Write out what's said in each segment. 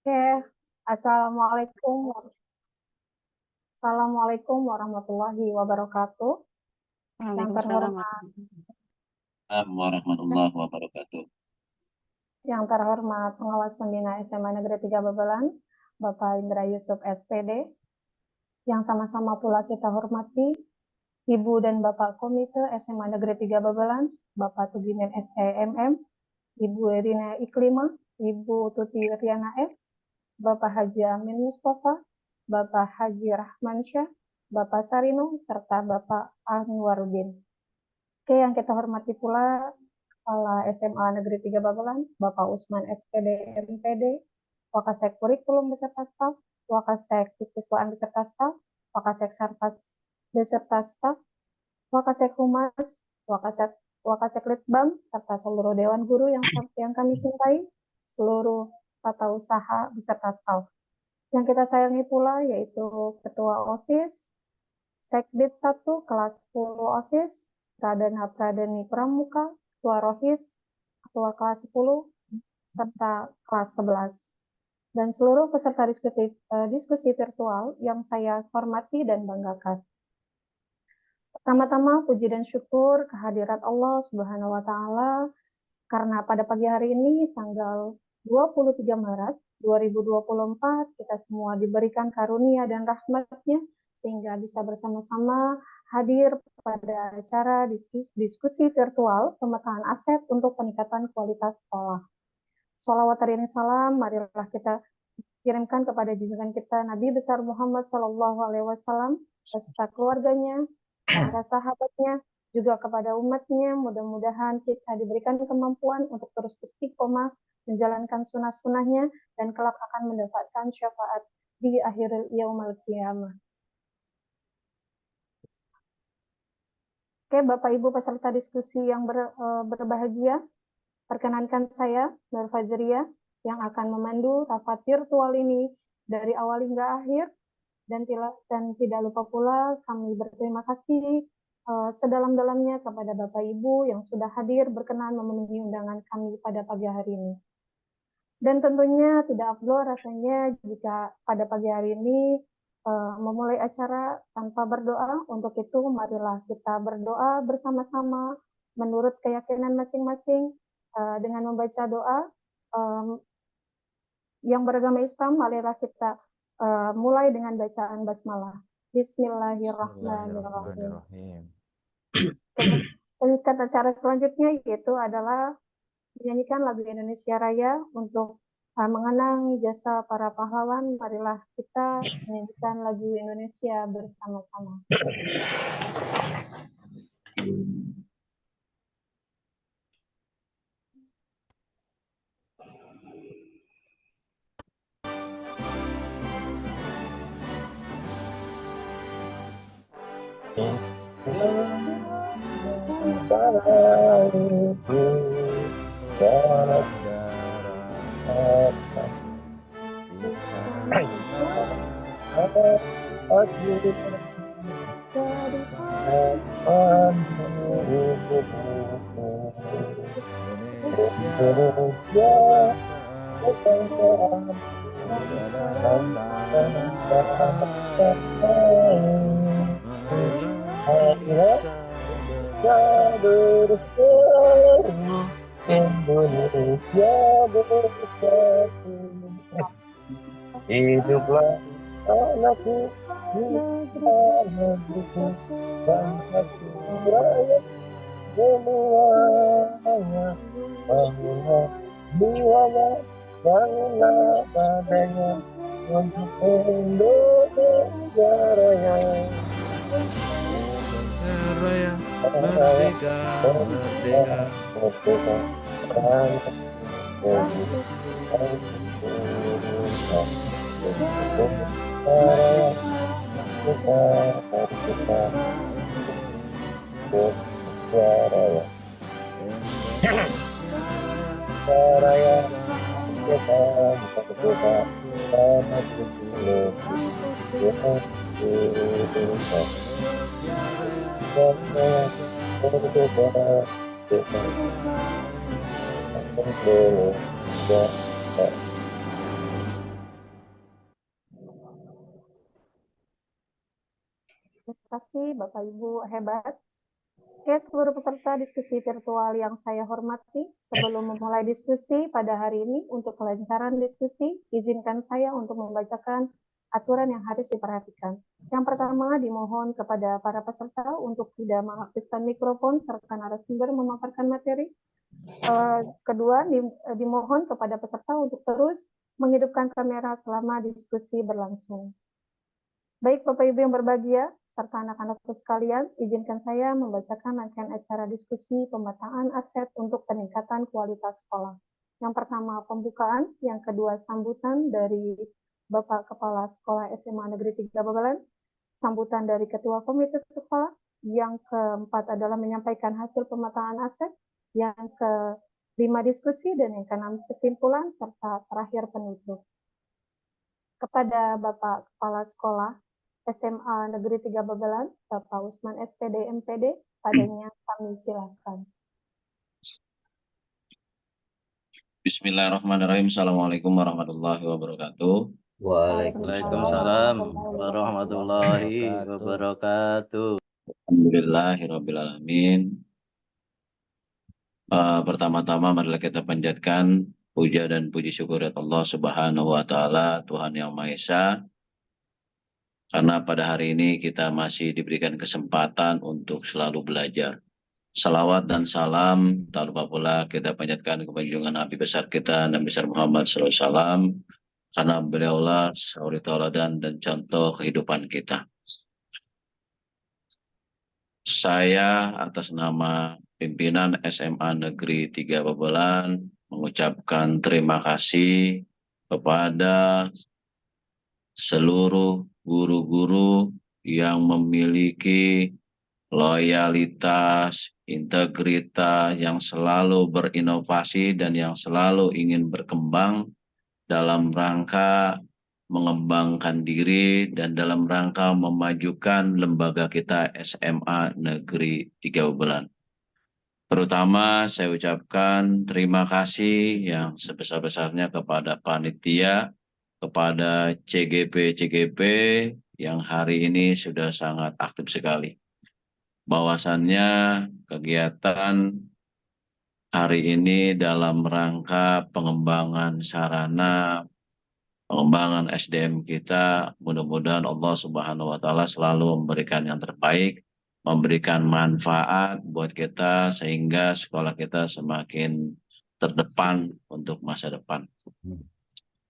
Oke, Assalamualaikum. Assalamualaikum warahmatullahi wabarakatuh. Yang Waalaikumsalam terhormat, Warahmatullahi wabarakatuh. yang terhormat pengawas pembina SMA Negeri 3 Babelan, Bapak Indra Yusuf SPD. Yang sama-sama pula kita hormati Ibu dan Bapak Komite SMA Negeri 3 Babelan, Bapak Tugimen SEMM, Ibu Erina Iklima, Ibu Tuti Riana S, Bapak Haji Amin Mustafa, Bapak Haji Rahman Syah, Bapak Sarino, serta Bapak Anwaruddin. Oke, yang kita hormati pula Kepala SMA Negeri 3 Babelan, Bapak Usman SPD MPD, Wakasek Kurikulum beserta staf, Wakasek Kesiswaan beserta staf, Wakasek Sarpas beserta staf, Wakasek Humas, Wakasek Litbang, serta seluruh Dewan Guru yang kami cintai, seluruh tata usaha beserta staf. Yang kita sayangi pula yaitu Ketua OSIS, Sekdit 1, Kelas 10 OSIS, Pradana Pradani Pramuka, Ketua Rohis, Ketua Kelas 10, serta Kelas 11. Dan seluruh peserta diskusi virtual yang saya hormati dan banggakan. Pertama-tama puji dan syukur kehadirat Allah Subhanahu wa taala karena pada pagi hari ini tanggal 23 Maret 2024 kita semua diberikan karunia dan rahmat-Nya sehingga bisa bersama-sama hadir pada acara diskusi virtual pemetaan aset untuk peningkatan kualitas sekolah. Sholawat dan salam marilah kita kirimkan kepada junjungan kita Nabi besar Muhammad SAW beserta keluarganya, para sahabatnya, juga kepada umatnya. Mudah-mudahan kita diberikan kemampuan untuk terus istiqomah menjalankan sunnah-sunnahnya dan kelak akan mendapatkan syafaat di akhir yaumul qiyamah. Oke, Bapak Ibu peserta diskusi yang berbahagia, perkenankan saya Nur Fajriya yang akan memandu rapat virtual ini dari awal hingga akhir. Dan tidak lupa pula kami berterima kasih sedalam-dalamnya kepada Bapak Ibu yang sudah hadir berkenan memenuhi undangan kami pada pagi hari ini. Dan tentunya tidak afdol rasanya jika pada pagi hari ini memulai acara tanpa berdoa. Untuk itu marilah kita berdoa bersama-sama menurut keyakinan masing-masing dengan membaca doa yang beragama Islam. Marilah kita mulai dengan bacaan basmalah. Bismillahirrahmanirrahim. Tingkat acara selanjutnya yaitu adalah menyanyikan lagu Indonesia Raya untuk mengenang jasa para pahlawan. Marilah kita menyanyikan lagu Indonesia bersama-sama. Hiduplah anakku, negeriku, bangsaku, rakyat semuanya. Bangunlah jiwanya, bangunlah badannya untuk Indonesia Raya. Raya, merdeka, merdeka, merdeka, Terima kasih Bapak Ibu hebat. Oke, seluruh peserta diskusi virtual yang saya hormati, sebelum memulai diskusi pada hari ini, untuk kelancaran diskusi, izinkan saya untuk membacakan aturan yang harus diperhatikan. Yang pertama, dimohon kepada para peserta untuk tidak mengaktifkan mikrofon serta narasumber memaparkan materi. Kedua, dimohon kepada peserta untuk terus menghidupkan kamera selama diskusi berlangsung. Baik Bapak Ibu yang berbahagia, serta anak-anakku sekalian, izinkan saya membacakan rangkaian acara diskusi pemetaan aset untuk peningkatan kualitas sekolah. Yang pertama pembukaan, yang kedua sambutan dari Bapak Kepala Sekolah SMA Negeri 3 Babelan, sambutan dari Ketua Komite Sekolah, yang keempat adalah menyampaikan hasil pemetaan aset, yang kelima diskusi, dan yang keenam kesimpulan, serta terakhir penutup. Kepada Bapak Kepala Sekolah SMA Negeri 3 Babelan, Bapak Usman SPD MPD, padanya kami silakan. Bismillahirrahmanirrahim. Assalamualaikum warahmatullahi wabarakatuh. Waalaikumsalam warahmatullahi wabarakatuh. Alhamdulillahirrabbilalamin. Pertama-tama marilah kita panjatkan puja dan puji syukur Allah Subhanahu wa Ta'ala, Tuhan Yang Maha Esa, karena pada hari ini kita masih diberikan kesempatan untuk selalu belajar. Salawat dan salam tak lupa pula kita panjatkan kepada junjungan Nabi besar kita Nabi besar Muhammad SAW, karena beliaulah suri tauladan dan contoh kehidupan kita. Saya atas nama pimpinan SMA Negeri 3 Babelan mengucapkan terima kasih kepada seluruh guru-guru yang memiliki loyalitas, integritas, yang selalu berinovasi dan yang selalu ingin berkembang dalam rangka mengembangkan diri dan dalam rangka memajukan lembaga kita SMA Negeri 3 Babelan. Terutama saya ucapkan terima kasih yang sebesar-besarnya kepada panitia, kepada CGP yang hari ini sudah sangat aktif sekali. Bahwasannya kegiatan hari ini dalam rangka pengembangan sarana, pengembangan SDM kita, mudah-mudahan Allah Subhanahu wa Ta'ala selalu memberikan yang terbaik, memberikan manfaat buat kita sehingga sekolah kita semakin terdepan untuk masa depan.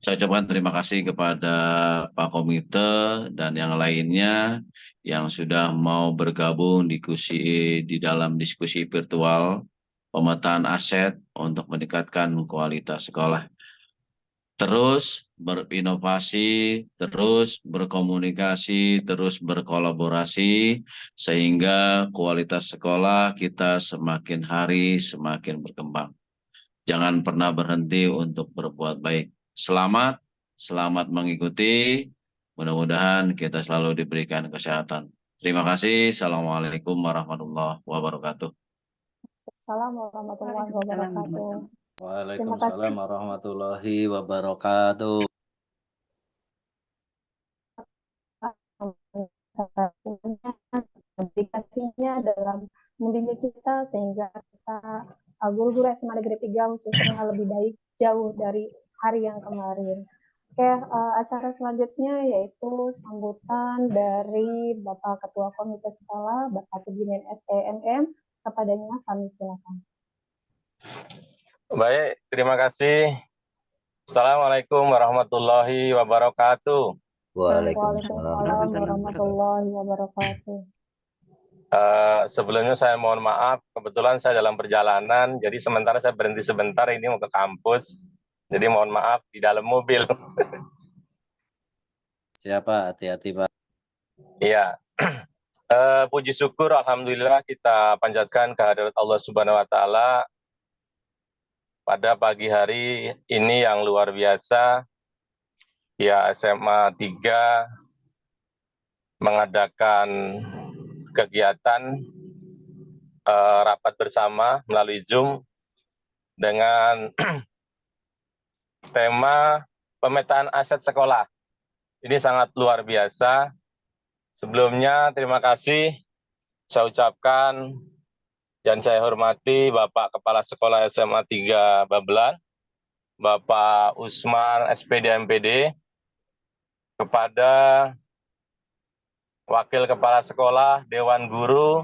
Saya ucapkan terima kasih kepada Pak Komite dan yang lainnya yang sudah mau bergabung di dalam diskusi virtual pemetaan aset untuk meningkatkan kualitas sekolah. Terus berinovasi, terus berkomunikasi, terus berkolaborasi, sehingga kualitas sekolah kita semakin hari semakin berkembang. Jangan pernah berhenti untuk berbuat baik. Selamat mengikuti. Mudah-mudahan kita selalu diberikan kesehatan. Terima kasih. Assalamualaikum warahmatullahi wabarakatuh. Assalamualaikum warahmatullahi wabarakatuh. Waalaikumsalam warahmatullahi wabarakatuh. Aplikasinya dalam membimbing kita sehingga kita guru-guru SMA Negeri 3 khususnya lebih baik jauh dari hari yang kemarin. Oke, acara selanjutnya yaitu sambutan dari Bapak Ketua Komite Sekolah, Bapak Tugimin SEMM. Kepadanya kami silakan. Baik, terima kasih. Assalamualaikum warahmatullahi wabarakatuh. Waalaikumsalam warahmatullahi wabarakatuh. Sebelumnya saya mohon maaf, kebetulan saya dalam perjalanan, jadi sementara saya berhenti sebentar ini mau ke kampus. Jadi mohon maaf di dalam mobil. Siapa? Hati-hati Pak. Iya. Puji syukur alhamdulillah kita panjatkan kehadirat Allah Subhanahu wa Ta'ala pada pagi hari ini yang luar biasa. Ya, SMA 3 mengadakan kegiatan rapat bersama melalui Zoom dengan tema pemetaan aset sekolah. Ini sangat luar biasa Sebelumnya terima kasih saya ucapkan yang saya hormati Bapak Kepala Sekolah SMA 3 Babelan, Bapak Usman SPD MPD, kepada Wakil Kepala Sekolah, Dewan Guru,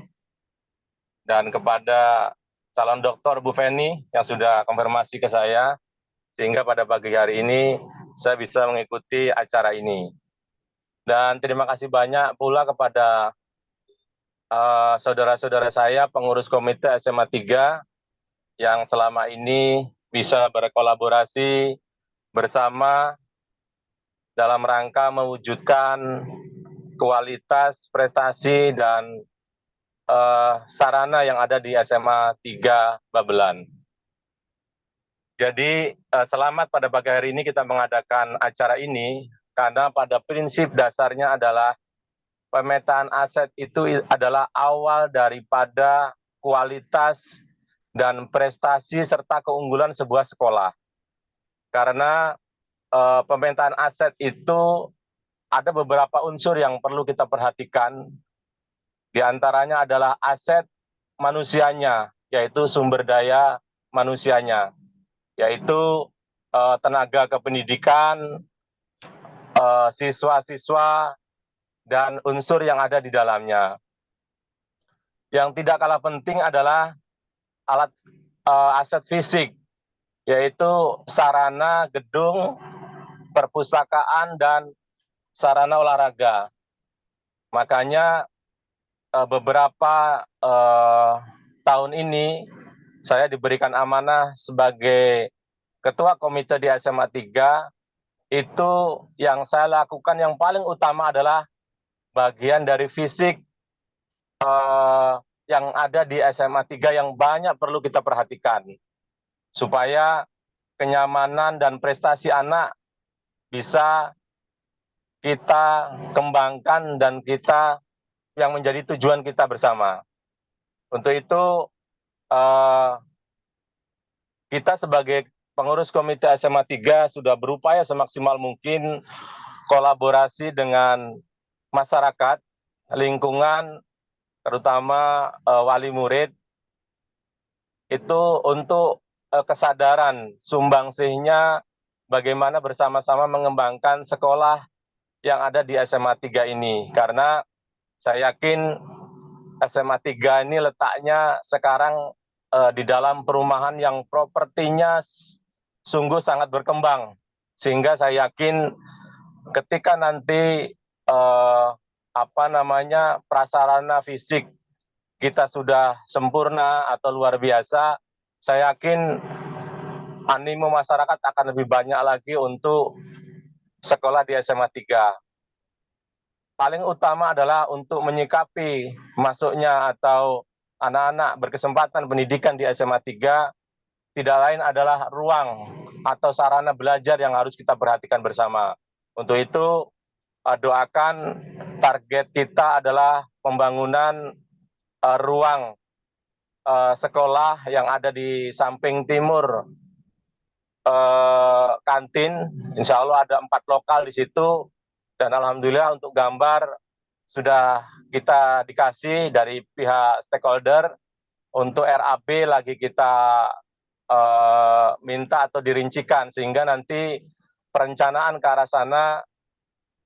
dan kepada calon doktor Bu Feni yang sudah konfirmasi ke saya, sehingga pada pagi hari ini saya bisa mengikuti acara ini. Dan terima kasih banyak pula kepada saudara-saudara saya pengurus komite SMA 3 yang selama ini bisa berkolaborasi bersama dalam rangka mewujudkan kualitas, prestasi, dan sarana yang ada di SMA 3 Babelan. Jadi selamat pada pagi hari ini kita mengadakan acara ini, karena pada prinsip dasarnya adalah pemetaan aset itu adalah awal daripada kualitas dan prestasi serta keunggulan sebuah sekolah. Karena pemetaan aset itu ada beberapa unsur yang perlu kita perhatikan. Di antaranya adalah aset manusianya, yaitu sumber daya manusianya, yaitu tenaga kependidikan, siswa-siswa, dan unsur yang ada di dalamnya. Yang tidak kalah penting adalah aset fisik, yaitu sarana gedung, perpustakaan, dan sarana olahraga. Makanya beberapa tahun ini saya diberikan amanah sebagai ketua komite di SMA 3, itu yang saya lakukan yang paling utama adalah bagian dari fisik yang ada di SMA 3 yang banyak perlu kita perhatikan, supaya kenyamanan dan prestasi anak bisa kita kembangkan dan kita yang menjadi tujuan kita bersama. Untuk itu, kita sebagai pengurus komite SMA 3 sudah berupaya semaksimal mungkin kolaborasi dengan masyarakat, lingkungan, terutama wali murid, itu untuk kesadaran sumbangsihnya bagaimana bersama-sama mengembangkan sekolah yang ada di SMA 3 ini. Karena saya yakin SMA 3 ini letaknya sekarang di dalam perumahan yang propertinya sungguh sangat berkembang. Sehingga saya yakin ketika nanti prasarana fisik kita sudah sempurna atau luar biasa, saya yakin animo masyarakat akan lebih banyak lagi untuk sekolah di SMA 3. Paling utama adalah untuk menyikapi masuknya atau anak-anak berkesempatan pendidikan di SMA 3, tidak lain adalah ruang atau sarana belajar yang harus kita perhatikan bersama. Untuk itu, doakan target kita adalah pembangunan ruang sekolah yang ada di samping timur kantin. Insya Allah ada 4 lokal di situ. Dan alhamdulillah untuk gambar sudah kita dikasih dari pihak stakeholder. Untuk RAB lagi kita minta atau dirincikan, sehingga nanti perencanaan ke arah sana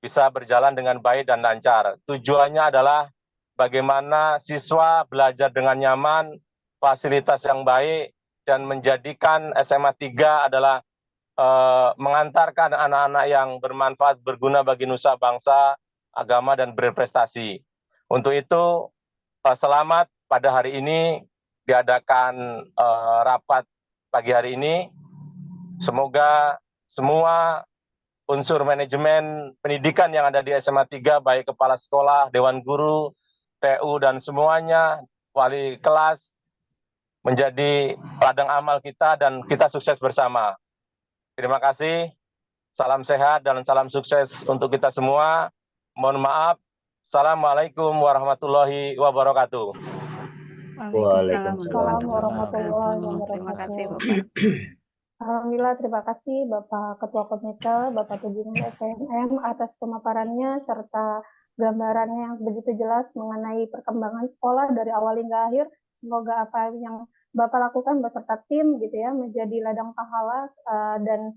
bisa berjalan dengan baik dan lancar. Tujuannya adalah bagaimana siswa belajar dengan nyaman, fasilitas yang baik, dan menjadikan SMA 3 adalah mengantarkan anak-anak yang bermanfaat, berguna bagi nusa bangsa, agama, dan berprestasi. Untuk itu, selamat pada hari ini diadakan rapat pagi hari ini. Semoga semua unsur manajemen pendidikan yang ada di SMA 3, baik kepala sekolah, dewan guru, TU, dan semuanya, wali kelas, menjadi ladang amal kita dan kita sukses bersama. Terima kasih, salam sehat dan salam sukses untuk kita semua. Mohon maaf. Assalamualaikum warahmatullahi wabarakatuh. Waalaikumsalam warahmatullahi Terima kasih, wabarakatuh. Bapak. Alhamdulillah, terima kasih Bapak Ketua Komite, Bapak Tujung SNM atas pemaparannya serta gambarannya yang begitu jelas mengenai perkembangan sekolah dari awal hingga akhir. Semoga apa yang Bapak lakukan beserta tim gitu ya menjadi ladang pahala dan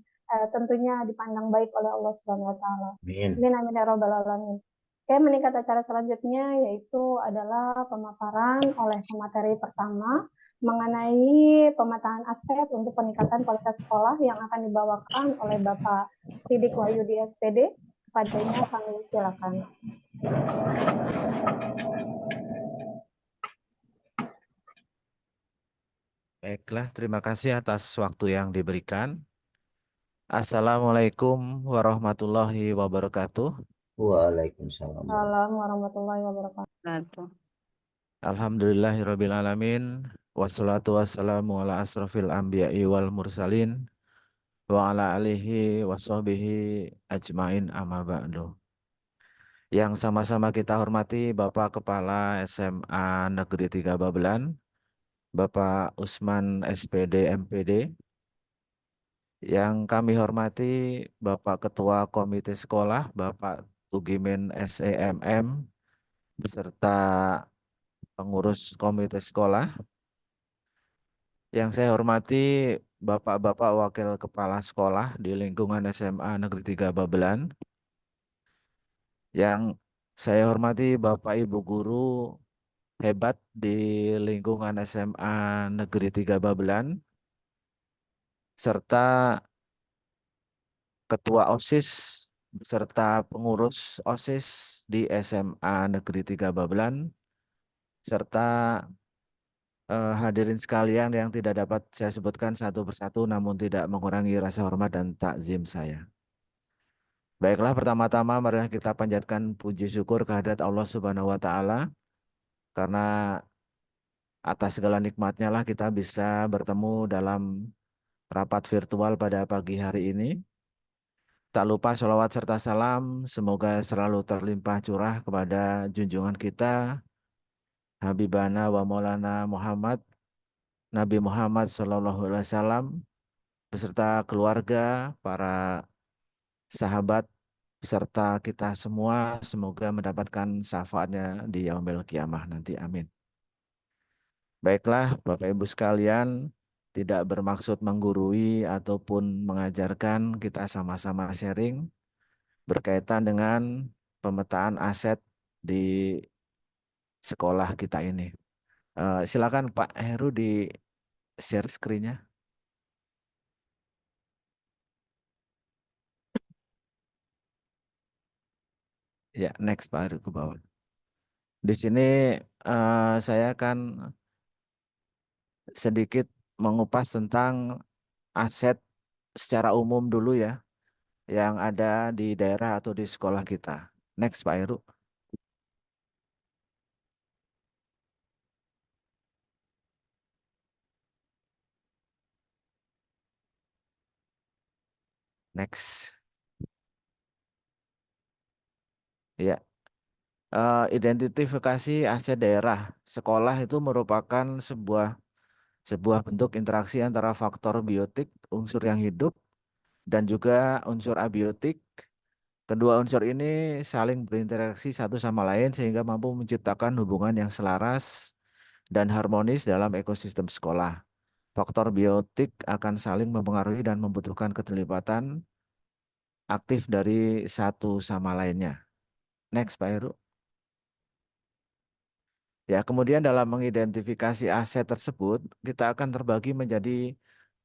tentunya dipandang baik oleh Allah Subhanahu wa taala. Amin amin ya rabbal alamin. Oke, meningkat acara selanjutnya yaitu adalah pemaparan oleh pemateri pertama mengenai pemetaan aset untuk peningkatan kualitas sekolah yang akan dibawakan oleh Bapak Sidik Wahyudi SPD. Kepadanya kami silakan. Baiklah, terima kasih atas waktu yang diberikan. Assalamualaikum warahmatullahi wabarakatuh. Waalaikumsalam. Assalamualaikum warahmatullahi wabarakatuh. Satu. Alhamdulillahirabbil alamin. Wassalatu wassalamu ala asrofil anbiya'i wal mursalin wa ala alihi wa sahbihi ajmain amma ba'du. Yang sama-sama kita hormati Bapak Kepala SMA Negeri 3 Babelan, Bapak Usman SPD MPD. Yang kami hormati Bapak Ketua Komite Sekolah, Bapak Tugimin SEMM, beserta pengurus Komite Sekolah. Yang saya hormati Bapak-Bapak Wakil Kepala Sekolah di lingkungan SMA Negeri 3 Babelan. Yang saya hormati Bapak Ibu Guru hebat di lingkungan SMA Negeri 3 Babelan, serta Ketua OSIS beserta pengurus OSIS di SMA Negeri 3 Babelan, serta hadirin sekalian yang tidak dapat saya sebutkan satu persatu namun tidak mengurangi rasa hormat dan takzim saya. Baiklah, pertama-tama mari kita panjatkan puji syukur kehadirat Allah Subhanahu wa taala, karena atas segala nikmatnya lah kita bisa bertemu dalam rapat virtual pada pagi hari ini. Tak lupa sholawat serta salam semoga selalu terlimpah curah kepada junjungan kita Habibana wa Maulana Muhammad Nabi Muhammad SAW beserta keluarga, para sahabat, serta kita semua semoga mendapatkan syafaatnya di yaumil kiamah nanti. Amin. Baiklah, Bapak Ibu sekalian, tidak bermaksud menggurui ataupun mengajarkan, kita sama-sama sharing berkaitan dengan pemetaan aset di sekolah kita ini. Silakan Pak Heru di share screen-nya. Ya, next Pak Heru ke bawah. Di sini saya akan sedikit mengupas tentang aset secara umum dulu ya, yang ada di daerah atau di sekolah kita. Next Pak Heru. Next. Ya, identifikasi aset daerah. Sekolah itu merupakan sebuah bentuk interaksi antara faktor biotik, unsur yang hidup, dan juga unsur abiotik. Kedua unsur ini saling berinteraksi satu sama lain sehingga mampu menciptakan hubungan yang selaras dan harmonis dalam ekosistem sekolah. Faktor biotik akan saling mempengaruhi dan membutuhkan keterlibatan aktif dari satu sama lainnya. Next, Pak Heru. Ya, kemudian dalam mengidentifikasi aset tersebut, kita akan terbagi menjadi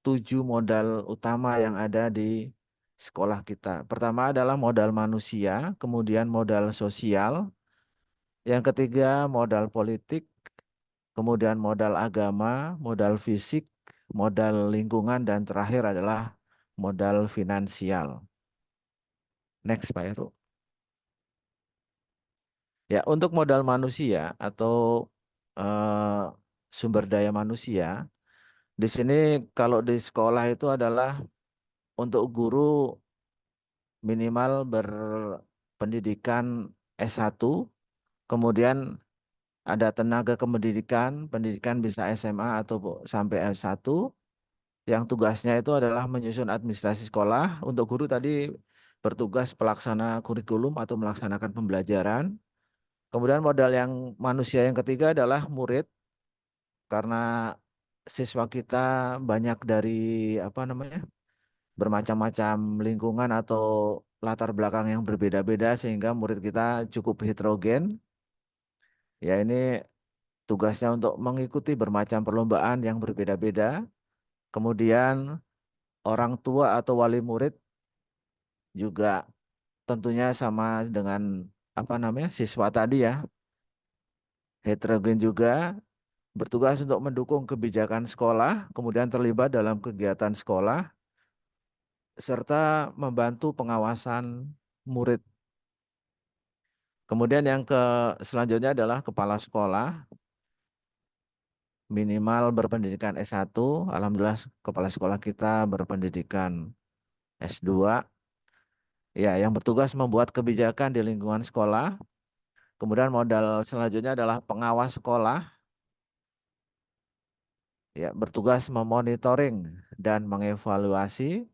7 modal utama yang ada di sekolah kita. Pertama adalah modal manusia, kemudian modal sosial, yang ketiga modal politik, kemudian modal agama, modal fisik, modal lingkungan, dan terakhir adalah modal finansial. Next, Pak Heru. Ya, untuk modal manusia atau sumber daya manusia, di sini kalau di sekolah itu adalah untuk guru minimal berpendidikan S1, kemudian ada tenaga kependidikan, pendidikan bisa SMA atau sampai S1, yang tugasnya itu adalah menyusun administrasi sekolah. Untuk guru tadi bertugas pelaksana kurikulum atau melaksanakan pembelajaran. Kemudian modal yang manusia yang ketiga adalah murid, karena siswa kita banyak dari apa namanya, bermacam-macam lingkungan atau latar belakang yang berbeda-beda sehingga murid kita cukup heterogen. Ya, ini tugasnya untuk mengikuti bermacam perlombaan yang berbeda-beda. Kemudian orang tua atau wali murid juga tentunya sama dengan apa namanya, siswa tadi ya, heterogen juga, bertugas untuk mendukung kebijakan sekolah, kemudian terlibat dalam kegiatan sekolah serta membantu pengawasan murid. Kemudian yang selanjutnya adalah kepala sekolah, minimal berpendidikan S1. Alhamdulillah kepala sekolah kita berpendidikan S2. Ya, yang bertugas membuat kebijakan di lingkungan sekolah. Kemudian modal selanjutnya adalah pengawas sekolah. Ya, bertugas memonitoring dan mengevaluasi.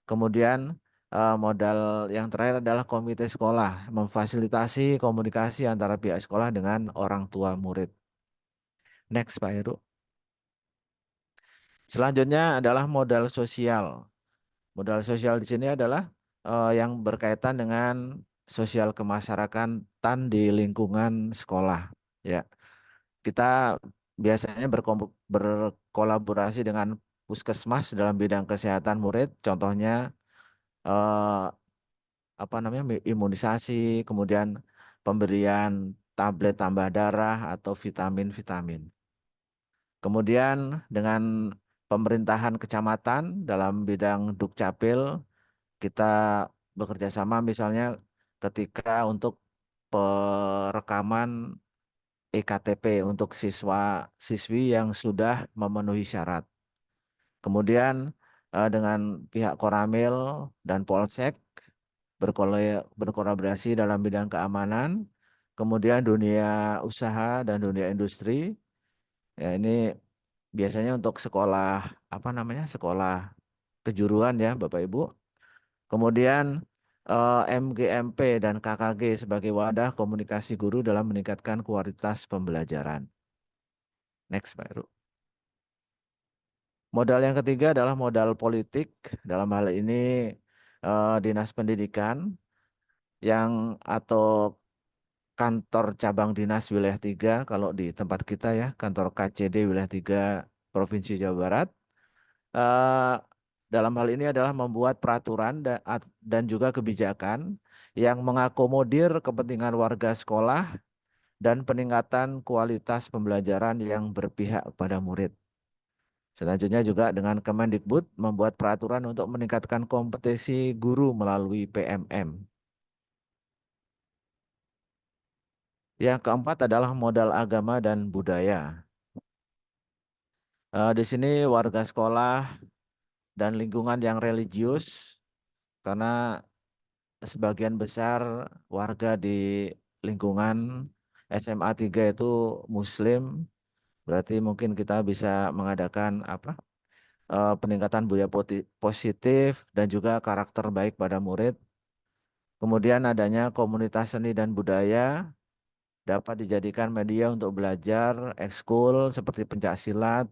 Kemudian modal yang terakhir adalah komite sekolah, memfasilitasi komunikasi antara pihak sekolah dengan orang tua murid. Next, Pak Heru. Selanjutnya adalah modal sosial. Modal sosial di sini adalah yang berkaitan dengan sosial kemasyarakatan di lingkungan sekolah. Ya, kita biasanya berkolaborasi dengan puskesmas dalam bidang kesehatan murid. Contohnya eh, apa namanya, imunisasi, kemudian pemberian tablet tambah darah atau vitamin-vitamin. Kemudian dengan pemerintahan kecamatan dalam bidang Dukcapil, kita bekerja sama misalnya ketika untuk perekaman EKTP untuk siswa-siswi yang sudah memenuhi syarat. Kemudian dengan pihak Koramil dan Polsek berkolaborasi dalam bidang keamanan, kemudian dunia usaha dan dunia industri. Ya, ini biasanya untuk sekolah apa namanya, sekolah kejuruan ya Bapak Ibu. Kemudian MGMP dan KKG sebagai wadah komunikasi guru dalam meningkatkan kualitas pembelajaran. Next, Pak Heru. Modal yang ketiga adalah modal politik. Dalam hal ini Dinas Pendidikan yang atau kantor cabang dinas wilayah 3 kalau di tempat kita ya, kantor KCD wilayah 3 Provinsi Jawa Barat. Eh, dalam hal ini adalah membuat peraturan dan juga kebijakan yang mengakomodir kepentingan warga sekolah dan peningkatan kualitas pembelajaran yang berpihak pada murid. Selanjutnya juga dengan Kemendikbud membuat peraturan untuk meningkatkan kompetensi guru melalui PMM. Yang keempat adalah modal agama dan budaya. Di sini warga sekolah dan lingkungan yang religius, karena sebagian besar warga di lingkungan SMA 3 itu Muslim, berarti mungkin kita bisa mengadakan peningkatan budaya positif dan juga karakter baik pada murid. Kemudian adanya komunitas seni dan budaya dapat dijadikan media untuk belajar ekskul seperti pencaksilat.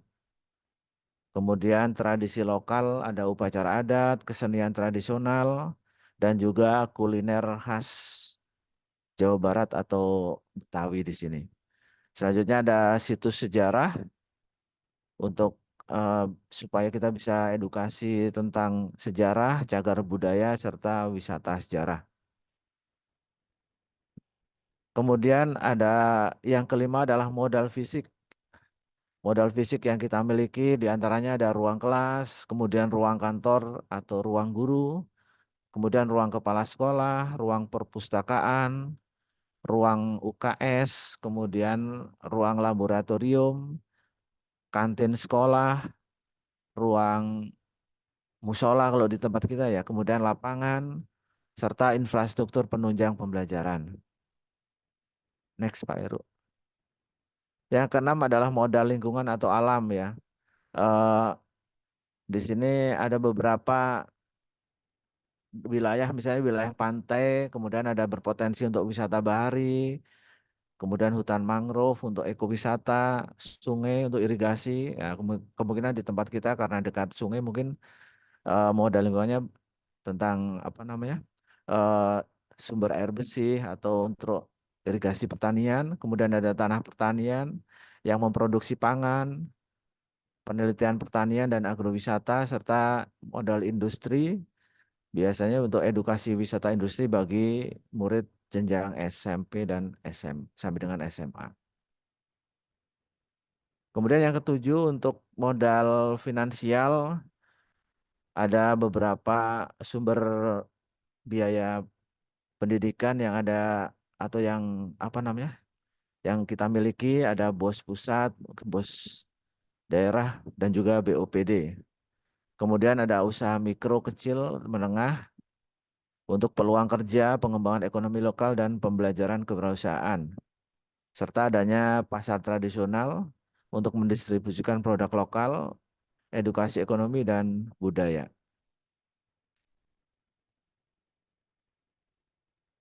Kemudian tradisi lokal, ada upacara adat, kesenian tradisional, dan juga kuliner khas Jawa Barat atau Betawi di sini. Selanjutnya ada situs sejarah untuk supaya kita bisa edukasi tentang sejarah, cagar budaya, serta wisata sejarah. Kemudian ada yang kelima adalah modal fisik. Modal fisik yang kita miliki diantaranya ada ruang kelas, kemudian ruang kantor atau ruang guru, kemudian ruang kepala sekolah, ruang perpustakaan, ruang UKS, kemudian ruang laboratorium, kantin sekolah, ruang musola kalau di tempat kita ya, kemudian lapangan, serta infrastruktur penunjang pembelajaran. Next, Pak Heru. Yang keenam adalah modal lingkungan atau alam ya. Eh, di sini ada beberapa wilayah, misalnya wilayah pantai, kemudian ada berpotensi untuk wisata bahari, kemudian hutan mangrove untuk ekowisata, sungai untuk irigasi. Ya, kemungkinan di tempat kita karena dekat sungai mungkin modal lingkungannya tentang apa namanya eh, sumber air bersih atau untuk irigasi pertanian. Kemudian ada tanah pertanian yang memproduksi pangan, penelitian pertanian dan agrowisata serta modal industri. Biasanya untuk edukasi wisata industri bagi murid jenjang SMP dan sampai dengan SMA. Kemudian yang ketujuh untuk modal finansial ada beberapa sumber biaya pendidikan yang ada atau yang apa namanya yang kita miliki, ada BOS pusat, BOS daerah dan juga BOPD. Kemudian ada usaha mikro, kecil, menengah untuk peluang kerja, pengembangan ekonomi lokal dan pembelajaran kewirausahaan, serta adanya pasar tradisional untuk mendistribusikan produk lokal, edukasi ekonomi dan budaya.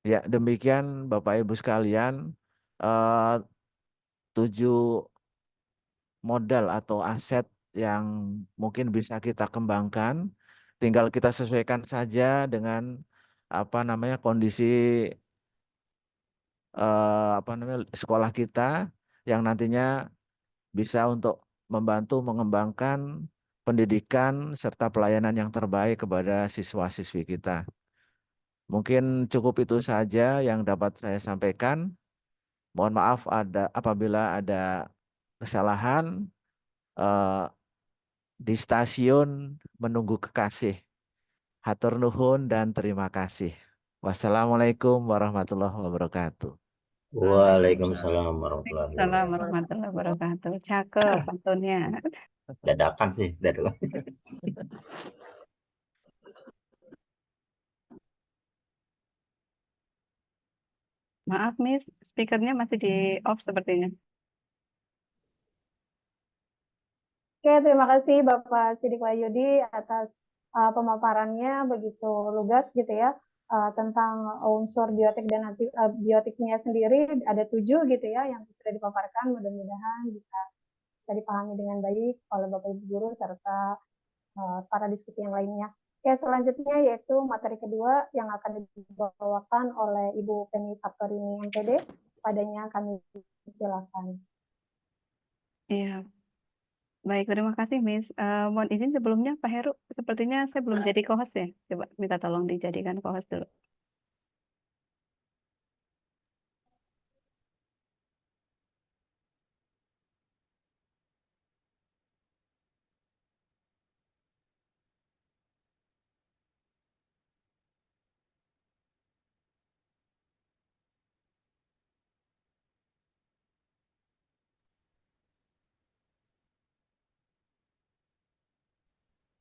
Ya, demikian Bapak Ibu sekalian, eh, 7 modal atau aset yang mungkin bisa kita kembangkan. Tinggal kita sesuaikan saja dengan apa namanya kondisi apa namanya sekolah kita yang nantinya bisa untuk membantu mengembangkan pendidikan serta pelayanan yang terbaik kepada siswa-siswi kita. Mungkin cukup itu saja yang dapat saya sampaikan. Mohon maaf apabila ada kesalahan eh, di stasiun menunggu kekasih. Hatur nuhun dan terima kasih. Wassalamualaikum warahmatullahi wabarakatuh. Waalaikumsalam warahmatullahi Assalamualaikum wabarakatuh. warahmatullahi wabarakatuh. Cakep pantunnya. Dadakan sih, dadakan. Maaf, Miss, speakernya masih di off sepertinya. Oke, terima kasih Bapak Sidik Wahyudi atas pemaparannya begitu lugas gitu ya tentang unsur biotik dan biotiknya sendiri ada 7 gitu ya yang sudah dipaparkan. Mudah-mudahan bisa dipahami dengan baik oleh Bapak Ibu guru serta para diskusi yang lainnya. Oke, selanjutnya yaitu materi kedua yang akan dibawakan oleh Ibu Penny Saptorini MPD. Padanya kami silakan. Iya, baik, terima kasih, Miss. Mohon izin sebelumnya, Pak Heru, sepertinya saya belum jadi co-host ya. Coba minta tolong dijadikan co-host dulu.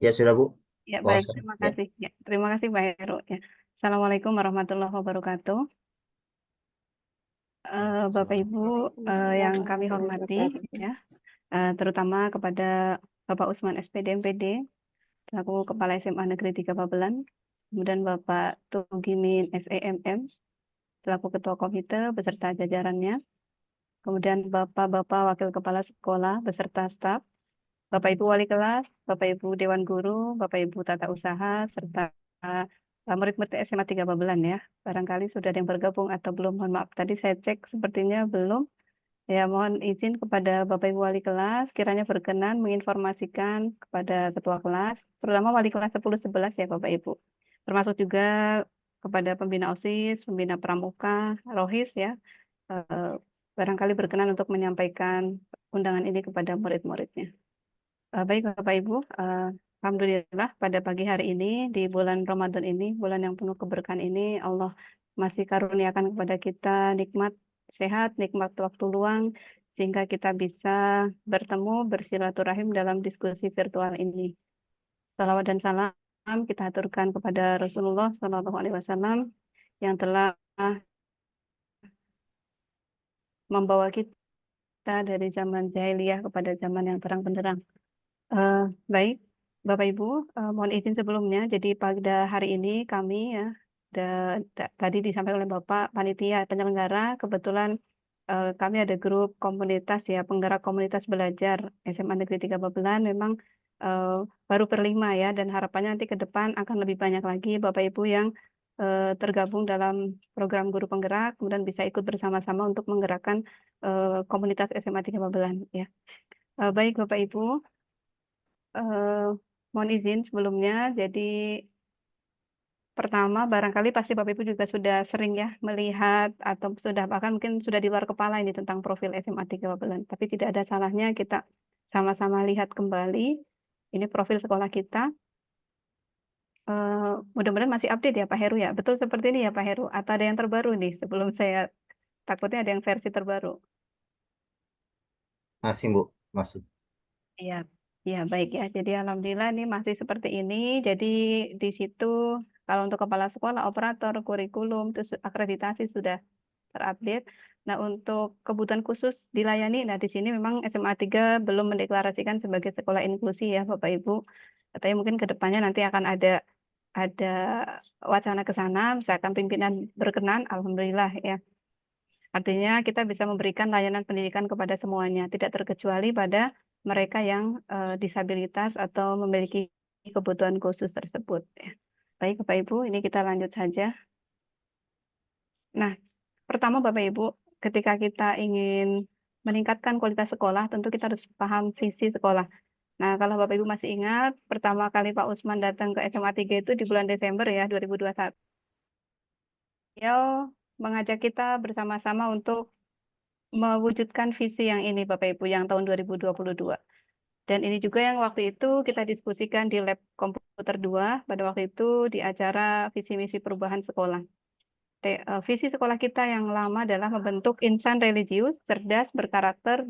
Ya sudah Bu. Ya, Mohon baik, saya. terima Ya. kasih. Ya, terima kasih, Pak Heru. Ya. Assalamualaikum warahmatullahi wabarakatuh. Bapak Ibu yang kami hormati, ya, terutama kepada Bapak Usman SPD MPD, selaku Kepala SMA Negeri 3 Babelan, kemudian Bapak Tugimin SEMM, selaku Ketua Komite beserta jajarannya, kemudian Bapak-Bapak Wakil Kepala Sekolah beserta staf, Bapak Ibu Wali Kelas, Bapak Ibu Dewan Guru, Bapak Ibu Tata Usaha, serta murid-murid SMA 3 Babelan ya. Barangkali sudah ada yang bergabung atau belum, mohon maaf. Tadi saya cek sepertinya belum. Ya, mohon izin kepada Bapak Ibu Wali Kelas, kiranya berkenan menginformasikan kepada Ketua Kelas, terutama Wali Kelas 10-11 ya Bapak Ibu. Termasuk juga kepada pembina OSIS, pembina Pramuka, Rohis ya, barangkali berkenan untuk menyampaikan undangan ini kepada murid-muridnya. Baik Bapak Ibu, Alhamdulillah pada pagi hari ini, di bulan Ramadan ini, bulan yang penuh keberkahan ini, Allah masih karuniakan kepada kita nikmat sehat, nikmat waktu luang, sehingga kita bisa bertemu, bersilaturahim dalam diskusi virtual ini. Salawat dan salam kita aturkan kepada Rasulullah SAW yang telah membawa kita dari zaman jahiliyah kepada zaman yang terang benderang. Baik, Bapak Ibu, mohon izin sebelumnya. Jadi pada hari ini kami ya, tadi disampaikan oleh Bapak Panitia penyelenggara, kebetulan kami ada grup komunitas ya, penggerak komunitas belajar SMA Negeri 3 Babelan, memang baru berlima ya, dan harapannya nanti ke depan akan lebih banyak lagi Bapak Ibu yang tergabung dalam program guru penggerak, kemudian bisa ikut bersama-sama untuk menggerakkan komunitas SMA 3 Babelan ya. Baik Bapak Ibu, mohon izin sebelumnya, jadi pertama barangkali pasti Bapak Ibu juga sudah sering ya melihat atau sudah bahkan mungkin sudah di luar kepala ini tentang profil SMA 3 Babelan. Tapi tidak ada salahnya kita sama-sama lihat kembali ini profil sekolah kita. Mudah-mudahan masih update ya Pak Heru ya. Betul seperti ini ya Pak Heru. Atau ada yang terbaru nih sebelum saya takutnya ada yang versi terbaru. Masih, Bu. Masih. Iya, ya baik ya. Jadi alhamdulillah ini masih seperti ini. Jadi di situ kalau untuk kepala sekolah, operator, kurikulum, terus akreditasi sudah terupdate. Nah, untuk kebutuhan khusus dilayani, nah di sini memang SMA 3 belum mendeklarasikan sebagai sekolah inklusi ya Bapak Ibu. Tapi mungkin ke depannya nanti akan ada wacana ke sana, misalkan pimpinan berkenan, alhamdulillah ya. Artinya kita bisa memberikan layanan pendidikan kepada semuanya, tidak terkecuali pada mereka yang disabilitas atau memiliki kebutuhan khusus tersebut. Ya. Baik Bapak Ibu, ini kita lanjut saja. Nah, pertama Bapak Ibu, ketika kita ingin meningkatkan kualitas sekolah, tentu kita harus paham visi sekolah. Nah, kalau Bapak Ibu masih ingat, pertama kali Pak Usman datang ke SMA 3 itu di bulan Desember ya, 2021. Beliau mengajak kita bersama-sama untuk mewujudkan visi yang ini Bapak Ibu, yang tahun 2022. Dan ini juga yang waktu itu kita diskusikan di lab komputer 2, pada waktu itu di acara visi misi perubahan sekolah. Visi sekolah kita yang lama adalah membentuk insan religius, cerdas, berkarakter,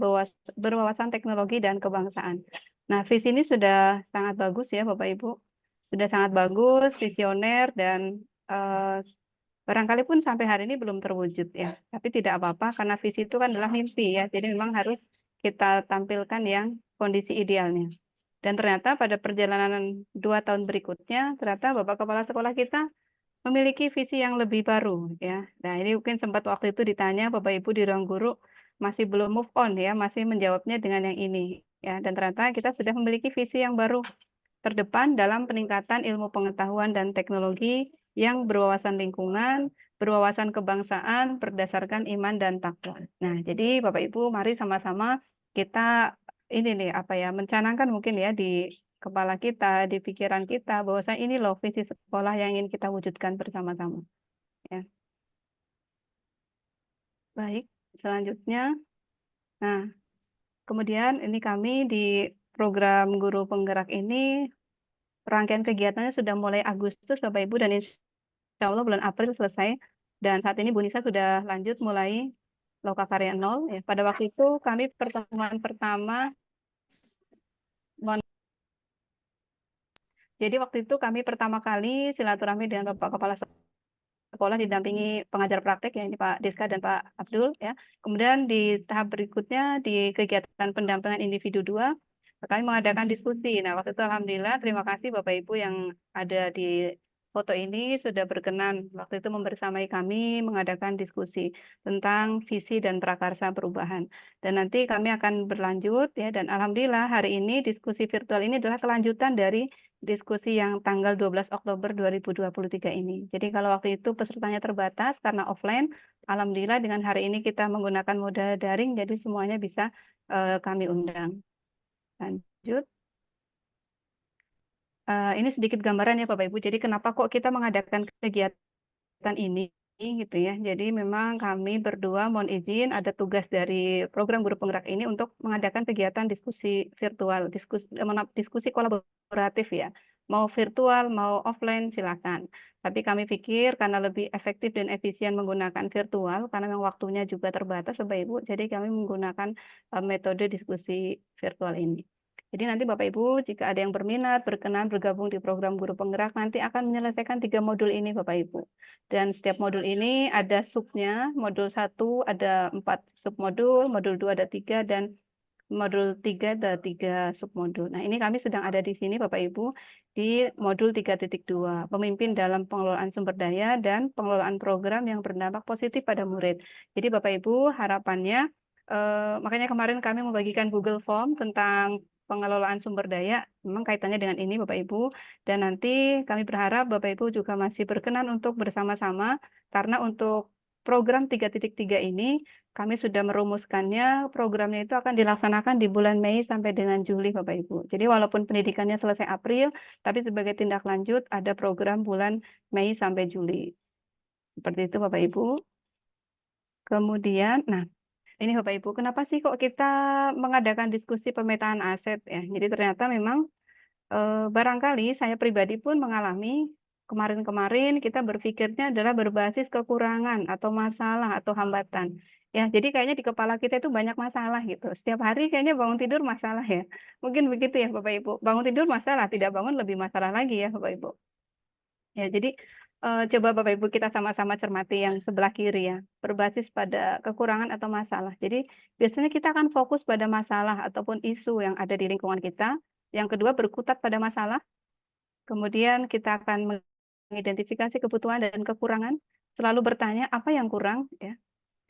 berwawasan teknologi, dan kebangsaan. Nah, visi ini sudah sangat bagus ya Bapak Ibu. Sudah sangat bagus, visioner, dan barangkali pun sampai hari ini belum terwujud ya. Tapi tidak apa-apa, karena visi itu kan adalah mimpi ya. Jadi memang harus kita tampilkan yang kondisi idealnya. Dan ternyata pada perjalanan 2 tahun berikutnya, ternyata Bapak Kepala Sekolah kita memiliki visi yang lebih baru ya. Nah, ini mungkin sempat waktu itu ditanya Bapak Ibu di ruang guru masih belum move on ya, masih menjawabnya dengan yang ini ya. Dan ternyata kita sudah memiliki visi yang baru terdepan dalam peningkatan ilmu pengetahuan dan teknologi yang berwawasan lingkungan, berwawasan kebangsaan berdasarkan iman dan takwa. Nah, jadi Bapak Ibu mari sama-sama kita ini nih apa ya, mencanangkan mungkin ya di kepala kita, di pikiran kita, bahwa ini loh visi sekolah yang ingin kita wujudkan bersama-sama. Ya. Baik, selanjutnya. Nah, kemudian ini kami di program guru penggerak ini, rangkaian kegiatannya sudah mulai Agustus, Bapak Ibu, dan insya Allah bulan April selesai. Dan saat ini Bu Nisa sudah lanjut mulai Lokakarya 0. Ya. Pada waktu itu kami pertemuan pertama, jadi waktu itu kami pertama kali silaturahmi dengan Bapak Kepala Sekolah didampingi pengajar praktek ya, ini Pak Deska dan Pak Abdul ya. Kemudian di tahap berikutnya di kegiatan pendampingan individu 2 kami mengadakan diskusi. Nah, waktu itu alhamdulillah terima kasih Bapak Ibu yang ada di foto ini sudah berkenan waktu itu membersamai kami mengadakan diskusi tentang visi dan prakarsa perubahan. Dan nanti kami akan berlanjut ya, dan alhamdulillah hari ini diskusi virtual ini adalah kelanjutan dari diskusi yang tanggal 12 Oktober 2023 ini. Jadi kalau waktu itu pesertanya terbatas karena offline, alhamdulillah dengan hari ini kita menggunakan moda daring, jadi semuanya bisa kami undang. Lanjut. Ini sedikit gambaran ya Bapak Ibu. Jadi kenapa kok kita mengadakan kegiatan ini gitu ya. Jadi memang kami berdua mohon izin ada tugas dari program guru penggerak ini untuk mengadakan kegiatan diskusi virtual, diskusi kolaboratif ya. Mau virtual, mau offline silakan. Tapi kami pikir karena lebih efektif dan efisien menggunakan virtual karena memang waktunya juga terbatas Bapak Ibu. Jadi kami menggunakan metode diskusi virtual ini. Jadi nanti Bapak Ibu jika ada yang berminat, berkenan bergabung di program guru penggerak nanti akan menyelesaikan 3 modul ini Bapak Ibu. Dan setiap modul ini ada subnya, modul 1 ada 4 submodul, modul 2 ada 3, dan modul 3 ada 3 submodul. Nah, ini kami sedang ada di sini Bapak Ibu di modul 3.2, pemimpin dalam pengelolaan sumber daya dan pengelolaan program yang berdampak positif pada murid. Jadi Bapak Ibu harapannya makanya kemarin kami membagikan Google Form tentang pengelolaan sumber daya, memang kaitannya dengan ini Bapak Ibu, dan nanti kami berharap Bapak Ibu juga masih berkenan untuk bersama-sama, karena untuk program 3.3 ini kami sudah merumuskannya, programnya itu akan dilaksanakan di bulan Mei sampai dengan Juli, Bapak Ibu. Jadi walaupun pendidikannya selesai April, tapi sebagai tindak lanjut ada program bulan Mei sampai Juli. Seperti itu, Bapak Ibu. Kemudian, nah, ini Bapak Ibu, kenapa sih kok kita mengadakan diskusi pemetaan aset ya? Jadi ternyata memang barangkali saya pribadi pun mengalami kemarin-kemarin kita berpikirnya adalah berbasis kekurangan atau masalah atau hambatan. Ya, jadi kayaknya di kepala kita itu banyak masalah gitu. Setiap hari kayaknya bangun tidur masalah ya. Mungkin begitu ya Bapak Ibu. Bangun tidur masalah, tidak bangun lebih masalah lagi ya Bapak Ibu. Ya, jadi coba Bapak Ibu kita sama-sama cermati yang sebelah kiri ya, berbasis pada kekurangan atau masalah. Jadi biasanya kita akan fokus pada masalah ataupun isu yang ada di lingkungan kita. Yang kedua berkutat pada masalah. Kemudian kita akan mengidentifikasi kebutuhan dan kekurangan, selalu bertanya apa yang kurang ya.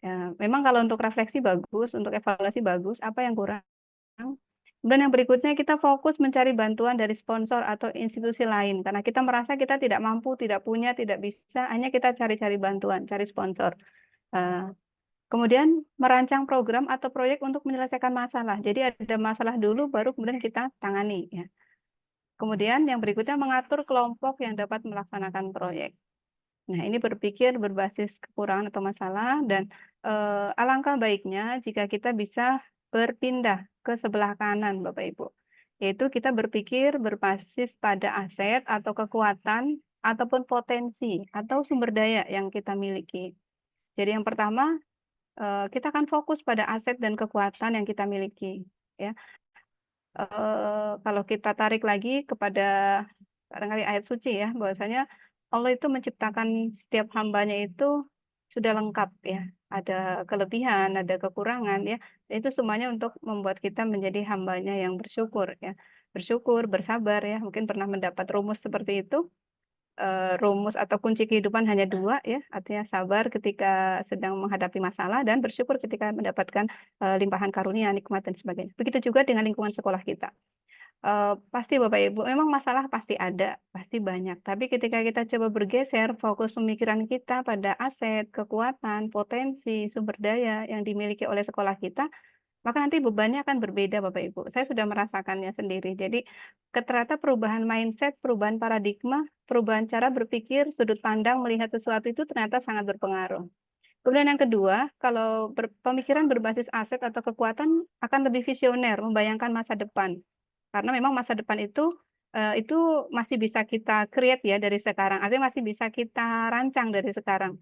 Ya, memang kalau untuk refleksi bagus, untuk evaluasi bagus, apa yang kurang. Kemudian yang berikutnya kita fokus mencari bantuan dari sponsor atau institusi lain, karena kita merasa kita tidak mampu, tidak punya, tidak bisa, hanya kita cari-cari bantuan, cari sponsor. Kemudian merancang program atau proyek untuk menyelesaikan masalah. Jadi ada masalah dulu, baru kemudian kita tangani. Ya. Kemudian yang berikutnya mengatur kelompok yang dapat melaksanakan proyek. Nah, ini berpikir berbasis kekurangan atau masalah, dan alangkah baiknya jika kita bisa berpindah ke sebelah kanan, Bapak Ibu. Yaitu kita berpikir berbasis pada aset atau kekuatan ataupun potensi atau sumber daya yang kita miliki. Jadi yang pertama, kita akan fokus pada aset dan kekuatan yang kita miliki. Ya. Kalau kita tarik lagi kepada barangkali ayat suci ya, bahwasanya Allah itu menciptakan setiap hambanya itu sudah lengkap ya, ada kelebihan, ada kekurangan ya, itu semuanya untuk membuat kita menjadi hambanya yang bersyukur ya, bersyukur, bersabar ya, mungkin pernah mendapat rumus seperti itu. Rumus atau kunci kehidupan hanya 2 ya, artinya sabar ketika sedang menghadapi masalah dan bersyukur ketika mendapatkan limpahan karunia, nikmat dan sebagainya. Begitu juga dengan lingkungan sekolah kita. Pasti Bapak Ibu, memang masalah pasti ada, pasti banyak. Tapi ketika kita coba bergeser fokus pemikiran kita pada aset, kekuatan, potensi, sumber daya yang dimiliki oleh sekolah kita, maka nanti bebannya akan berbeda Bapak Ibu. Saya sudah merasakannya sendiri. Jadi ternyata perubahan mindset, perubahan paradigma, perubahan cara berpikir, sudut pandang melihat sesuatu itu ternyata sangat berpengaruh. Kemudian yang kedua, kalau pemikiran berbasis aset atau kekuatan akan lebih visioner, membayangkan masa depan. Karena memang masa depan itu masih bisa kita create ya dari sekarang, artinya masih bisa kita rancang dari sekarang.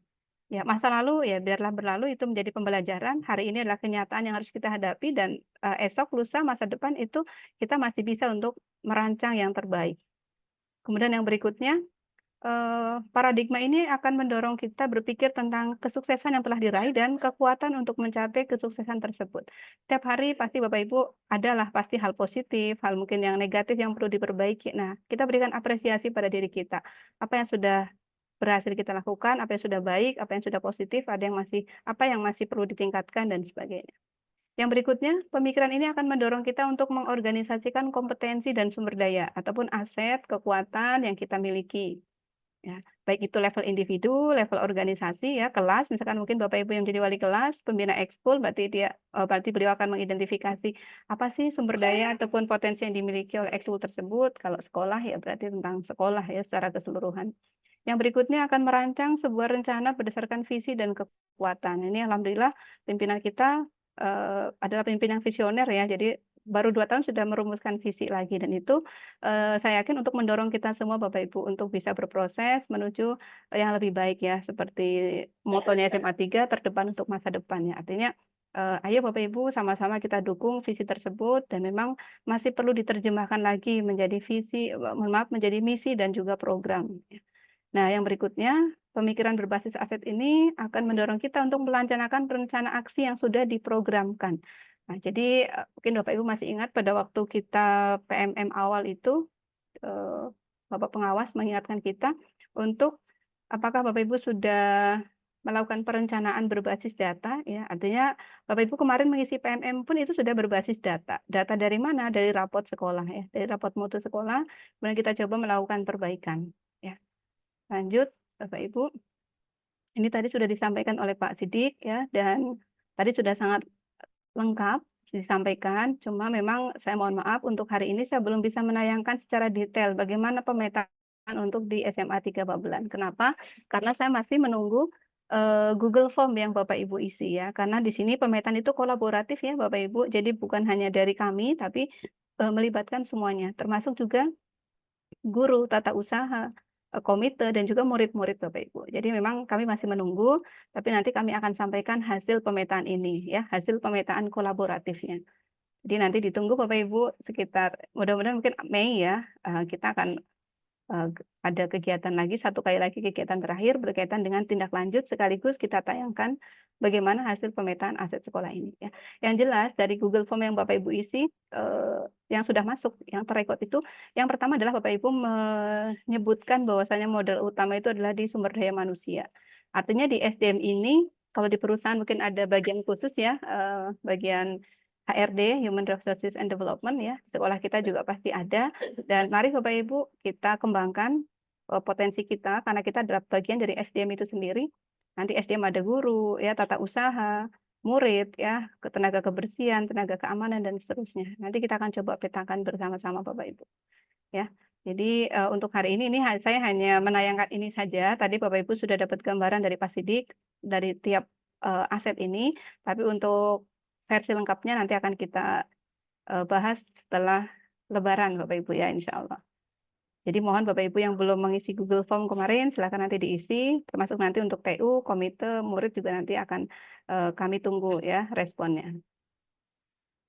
Ya, masa lalu ya biarlah berlalu, itu menjadi pembelajaran. Hari ini adalah kenyataan yang harus kita hadapi, dan esok, lusa, masa depan itu kita masih bisa untuk merancang yang terbaik. Kemudian yang berikutnya, paradigma ini akan mendorong kita berpikir tentang kesuksesan yang telah diraih dan kekuatan untuk mencapai kesuksesan tersebut. Setiap hari pasti Bapak Ibu adalah pasti hal positif, hal mungkin yang negatif yang perlu diperbaiki. Nah, kita berikan apresiasi pada diri kita. Apa yang sudah berhasil kita lakukan, apa yang sudah baik, apa yang sudah positif, apa yang masih perlu ditingkatkan dan sebagainya. Yang berikutnya, pemikiran ini akan mendorong kita untuk mengorganisasikan kompetensi dan sumber daya ataupun aset, kekuatan yang kita miliki. Ya, baik itu level individu, level organisasi ya, kelas, misalkan mungkin Bapak Ibu yang jadi wali kelas, pembina ekskul, berarti beliau akan mengidentifikasi apa sih sumber daya ataupun potensi yang dimiliki oleh ekskul tersebut. Kalau sekolah ya berarti tentang sekolah ya secara keseluruhan. Yang berikutnya akan merancang sebuah rencana berdasarkan visi dan kekuatan. Ini alhamdulillah pimpinan kita adalah pimpinan visioner ya. Jadi baru 2 tahun sudah merumuskan visi lagi, dan itu saya yakin untuk mendorong kita semua Bapak Ibu untuk bisa berproses menuju yang lebih baik ya. Seperti motonya SMA 3, terdepan untuk masa depan ya. Artinya ayo Bapak Ibu sama-sama kita dukung visi tersebut, dan memang masih perlu diterjemahkan lagi menjadi menjadi misi dan juga program. Nah, yang berikutnya, pemikiran berbasis aset ini akan mendorong kita untuk melancarkan rencana aksi yang sudah diprogramkan. Nah, jadi mungkin Bapak Ibu masih ingat pada waktu kita PMM awal itu, Bapak pengawas mengingatkan kita untuk apakah Bapak Ibu sudah melakukan perencanaan berbasis data, ya. Artinya Bapak Ibu kemarin mengisi PMM pun itu sudah berbasis data. Data dari mana? Dari raport sekolah, ya. Dari raport mutu sekolah, kemudian kita coba melakukan perbaikan, ya. Lanjut, Bapak Ibu. Ini tadi sudah disampaikan oleh Pak Sidik, ya, dan tadi sudah sangat lengkap disampaikan. Cuma memang saya mohon maaf untuk hari ini saya belum bisa menayangkan secara detail bagaimana pemetaan untuk di SMA 3 Babelan. Kenapa? Karena saya masih menunggu Google Form yang Bapak Ibu isi, ya. Karena di sini pemetaan itu kolaboratif, ya Bapak Ibu. Jadi bukan hanya dari kami, tapi melibatkan semuanya, termasuk juga guru, tata usaha, komite, dan juga murid-murid Bapak Ibu. Jadi memang kami masih menunggu, tapi nanti kami akan sampaikan hasil pemetaan ini, ya, hasil pemetaan kolaboratifnya. Jadi nanti ditunggu Bapak Ibu sekitar, mudah-mudahan mungkin Mei, ya, kita akan ada kegiatan lagi, satu kali lagi kegiatan terakhir berkaitan dengan tindak lanjut, sekaligus kita tayangkan bagaimana hasil pemetaan aset sekolah ini, ya. Yang jelas dari Google Form yang Bapak Ibu isi, yang sudah masuk, yang terrekod itu, yang pertama adalah Bapak Ibu menyebutkan bahwasanya modal utama itu adalah di sumber daya manusia. Artinya di SDM ini, kalau di perusahaan mungkin ada bagian khusus, ya, bagian HRD, Human Resources and Development, ya. Sekolah kita juga pasti ada. Dan mari Bapak Ibu kita kembangkan potensi kita, karena kita adalah bagian dari SDM itu sendiri. Nanti SDM ada guru, ya, tata usaha, murid, ya, tenaga kebersihan, tenaga keamanan, dan seterusnya. Nanti kita akan coba petakan bersama-sama Bapak Ibu, ya. Jadi untuk hari ini saya hanya menayangkan ini saja. Tadi Bapak Ibu sudah dapat gambaran dari Pak Sidik dari tiap aset ini, tapi untuk versi lengkapnya nanti akan kita bahas setelah Lebaran Bapak Ibu, ya, insya Allah. Jadi mohon Bapak Ibu yang belum mengisi Google Form kemarin, silakan nanti diisi, termasuk nanti untuk TU, komite, murid juga nanti akan kami tunggu, ya, responnya.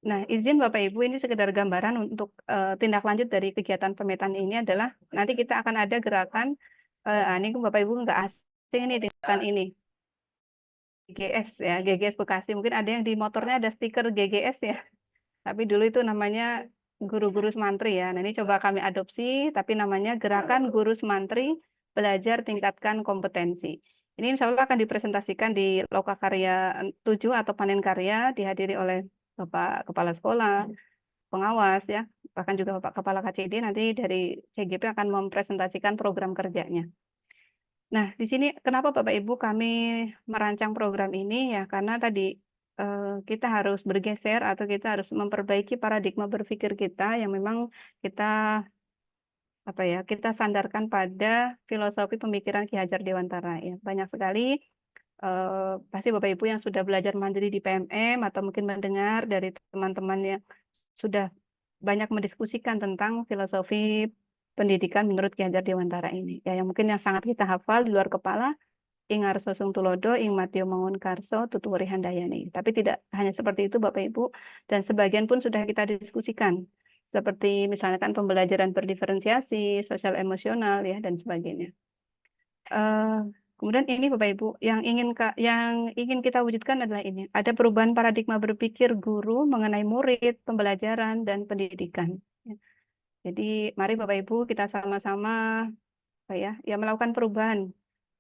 Nah, izin Bapak Ibu, ini sekedar gambaran untuk tindak lanjut dari kegiatan pemetaan ini adalah nanti kita akan ada gerakan, ini Bapak Ibu nggak asing ini dengan ini. GGS, ya, GGS Bekasi. Mungkin ada yang di motornya ada stiker GGS, ya. Tapi dulu itu namanya guru-guru semantri, ya. Nah, ini coba kami adopsi, tapi namanya Gerakan Guru Semantri Belajar Tingkatkan Kompetensi. Ini insya Allah akan dipresentasikan di Lokakarya 7 atau Panen Karya, dihadiri oleh Bapak Kepala Sekolah, pengawas, ya, bahkan juga Bapak Kepala KCD nanti dari CGP akan mempresentasikan program kerjanya. Nah, di sini kenapa Bapak Ibu kami merancang program ini, ya, karena tadi kita harus bergeser atau kita harus memperbaiki paradigma berpikir kita yang memang kita kita sandarkan pada filosofi pemikiran Ki Hajar Dewantara, ya. Banyak sekali pasti Bapak Ibu yang sudah belajar mandiri di PMM atau mungkin mendengar dari teman-teman yang sudah banyak mendiskusikan tentang filosofi pendidikan menurut Ki Hajar Dewantara ini, ya, yang mungkin yang sangat kita hafal di luar kepala, ing Arso Sung Tulodo, ing Matio Mangun Karso, Tuturi Handayani. Tapi tidak hanya seperti itu Bapak Ibu, dan sebagian pun sudah kita diskusikan, seperti misalkan pembelajaran berdiferensiasi, sosial emosional, ya, dan sebagainya. Kemudian ini Bapak Ibu, yang ingin kita wujudkan adalah ini, ada perubahan paradigma berpikir guru mengenai murid, pembelajaran, dan pendidikan. Jadi mari Bapak Ibu kita sama-sama melakukan perubahan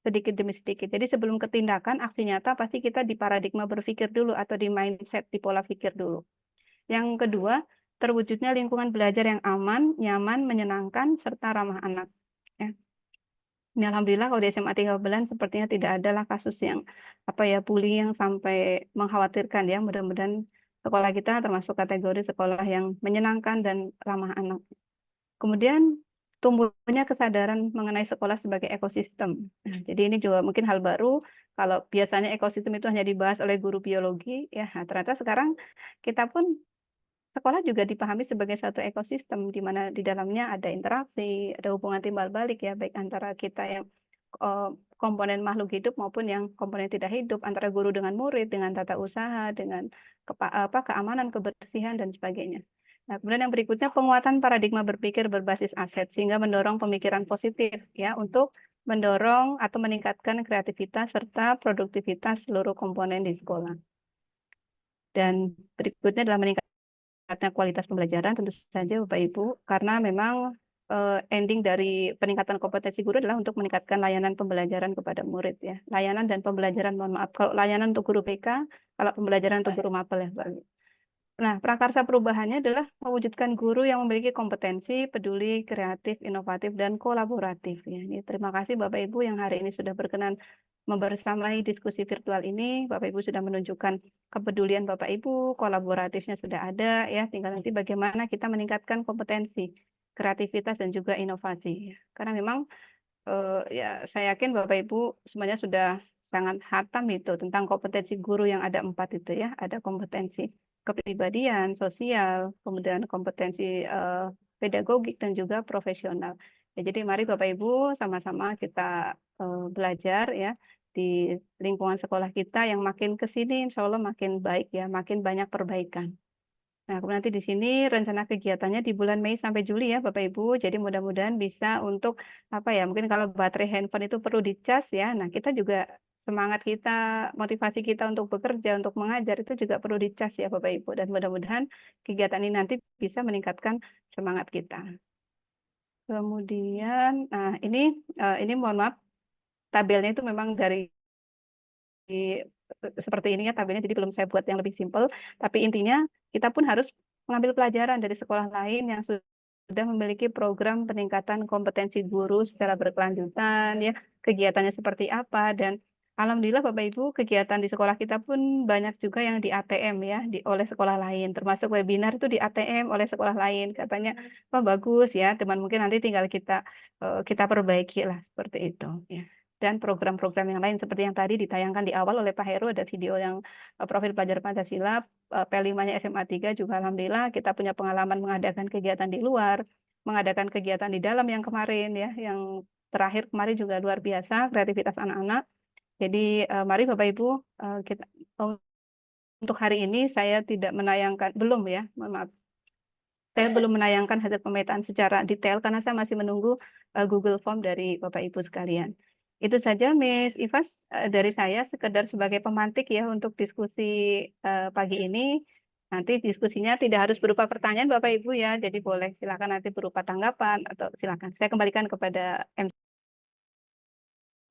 sedikit demi sedikit. Jadi sebelum ke tindakan, aksi nyata pasti kita di paradigma berpikir dulu atau di mindset, di pola pikir dulu. Yang kedua, terwujudnya lingkungan belajar yang aman, nyaman, menyenangkan, serta ramah anak. Ya. Ini alhamdulillah kalau di SMA 3 Babelan sepertinya tidak adalah kasus yang bullying yang sampai mengkhawatirkan, ya. Mudah-mudahan sekolah kita termasuk kategori sekolah yang menyenangkan dan ramah anak. Kemudian tumbuhnya kesadaran mengenai sekolah sebagai ekosistem. Nah, jadi ini juga mungkin hal baru. Kalau biasanya ekosistem itu hanya dibahas oleh guru biologi, ya, ternyata sekarang kita pun sekolah juga dipahami sebagai satu ekosistem di mana di dalamnya ada interaksi, ada hubungan timbal balik, ya, baik antara kita yang komponen makhluk hidup maupun yang komponen tidak hidup, antara guru dengan murid, dengan tata usaha, dengan keamanan, kebersihan, dan sebagainya. Nah, kemudian yang berikutnya penguatan paradigma berpikir berbasis aset sehingga mendorong pemikiran positif, ya, untuk mendorong atau meningkatkan kreativitas serta produktivitas seluruh komponen di sekolah. Dan berikutnya adalah meningkatnya kualitas pembelajaran tentu saja Bapak Ibu, karena memang ending dari peningkatan kompetensi guru adalah untuk meningkatkan layanan pembelajaran kepada murid ya. Layanan dan pembelajaran, mohon maaf, kalau layanan untuk guru BK, kalau pembelajaran untuk guru mapel ya Pak. Nah, prakarsa perubahannya adalah mewujudkan guru yang memiliki kompetensi, peduli, kreatif, inovatif, dan kolaboratif. Ya, ini terima kasih Bapak Ibu yang hari ini sudah berkenan membersamai diskusi virtual ini. Bapak Ibu sudah menunjukkan kepedulian Bapak Ibu, kolaboratifnya sudah ada. Ya, tinggal nanti bagaimana kita meningkatkan kompetensi, kreativitas, dan juga inovasi. Ya. Karena memang ya saya yakin Bapak Ibu semuanya sudah sangat hatam itu tentang kompetensi guru yang ada 4 itu ya. Ada kompetensi kepribadian, sosial, kemudian kompetensi pedagogik dan juga profesional. Ya, jadi mari Bapak Ibu sama-sama kita belajar ya di lingkungan sekolah kita yang makin ke sini insya Allah makin baik ya, makin banyak perbaikan. Nah, kemudian nanti di sini rencana kegiatannya di bulan Mei sampai Juli ya Bapak Ibu. Jadi mudah-mudahan bisa untuk apa ya, mungkin kalau baterai handphone itu perlu dicas ya. Nah, kita juga semangat kita, motivasi kita untuk bekerja, untuk mengajar itu juga perlu dicas ya Bapak Ibu. Dan mudah-mudahan kegiatan ini nanti bisa meningkatkan semangat kita. Kemudian, nah ini mohon maaf, tabelnya itu memang dari seperti ini ya tabelnya, jadi belum saya buat yang lebih simpel. Tapi intinya kita pun harus mengambil pelajaran dari sekolah lain yang sudah memiliki program peningkatan kompetensi guru secara berkelanjutan, ya kegiatannya seperti apa. Dan alhamdulillah Bapak Ibu kegiatan di sekolah kita pun banyak juga yang di ATM ya, oleh sekolah lain, termasuk webinar itu di ATM oleh sekolah lain. Katanya, wah bagus ya, teman mungkin nanti tinggal kita perbaiki lah seperti itu. Ya. Dan program-program yang lain seperti yang tadi ditayangkan di awal oleh Pak Heru, ada video yang profil pelajar Pancasila, P5-nya SMA 3 juga alhamdulillah kita punya pengalaman mengadakan kegiatan di luar, mengadakan kegiatan di dalam yang kemarin ya, yang terakhir kemarin juga luar biasa kreativitas anak-anak. Jadi mari Bapak Ibu kita untuk hari ini saya tidak menayangkan, belum ya, mohon maaf. Saya belum menayangkan hasil pemetaan secara detail karena saya masih menunggu Google Form dari Bapak Ibu sekalian. Itu saja Miss Ivas dari saya sekedar sebagai pemantik ya untuk diskusi pagi ini. Nanti diskusinya tidak harus berupa pertanyaan Bapak Ibu ya, jadi boleh silakan nanti berupa tanggapan atau silakan. Saya kembalikan kepada MC.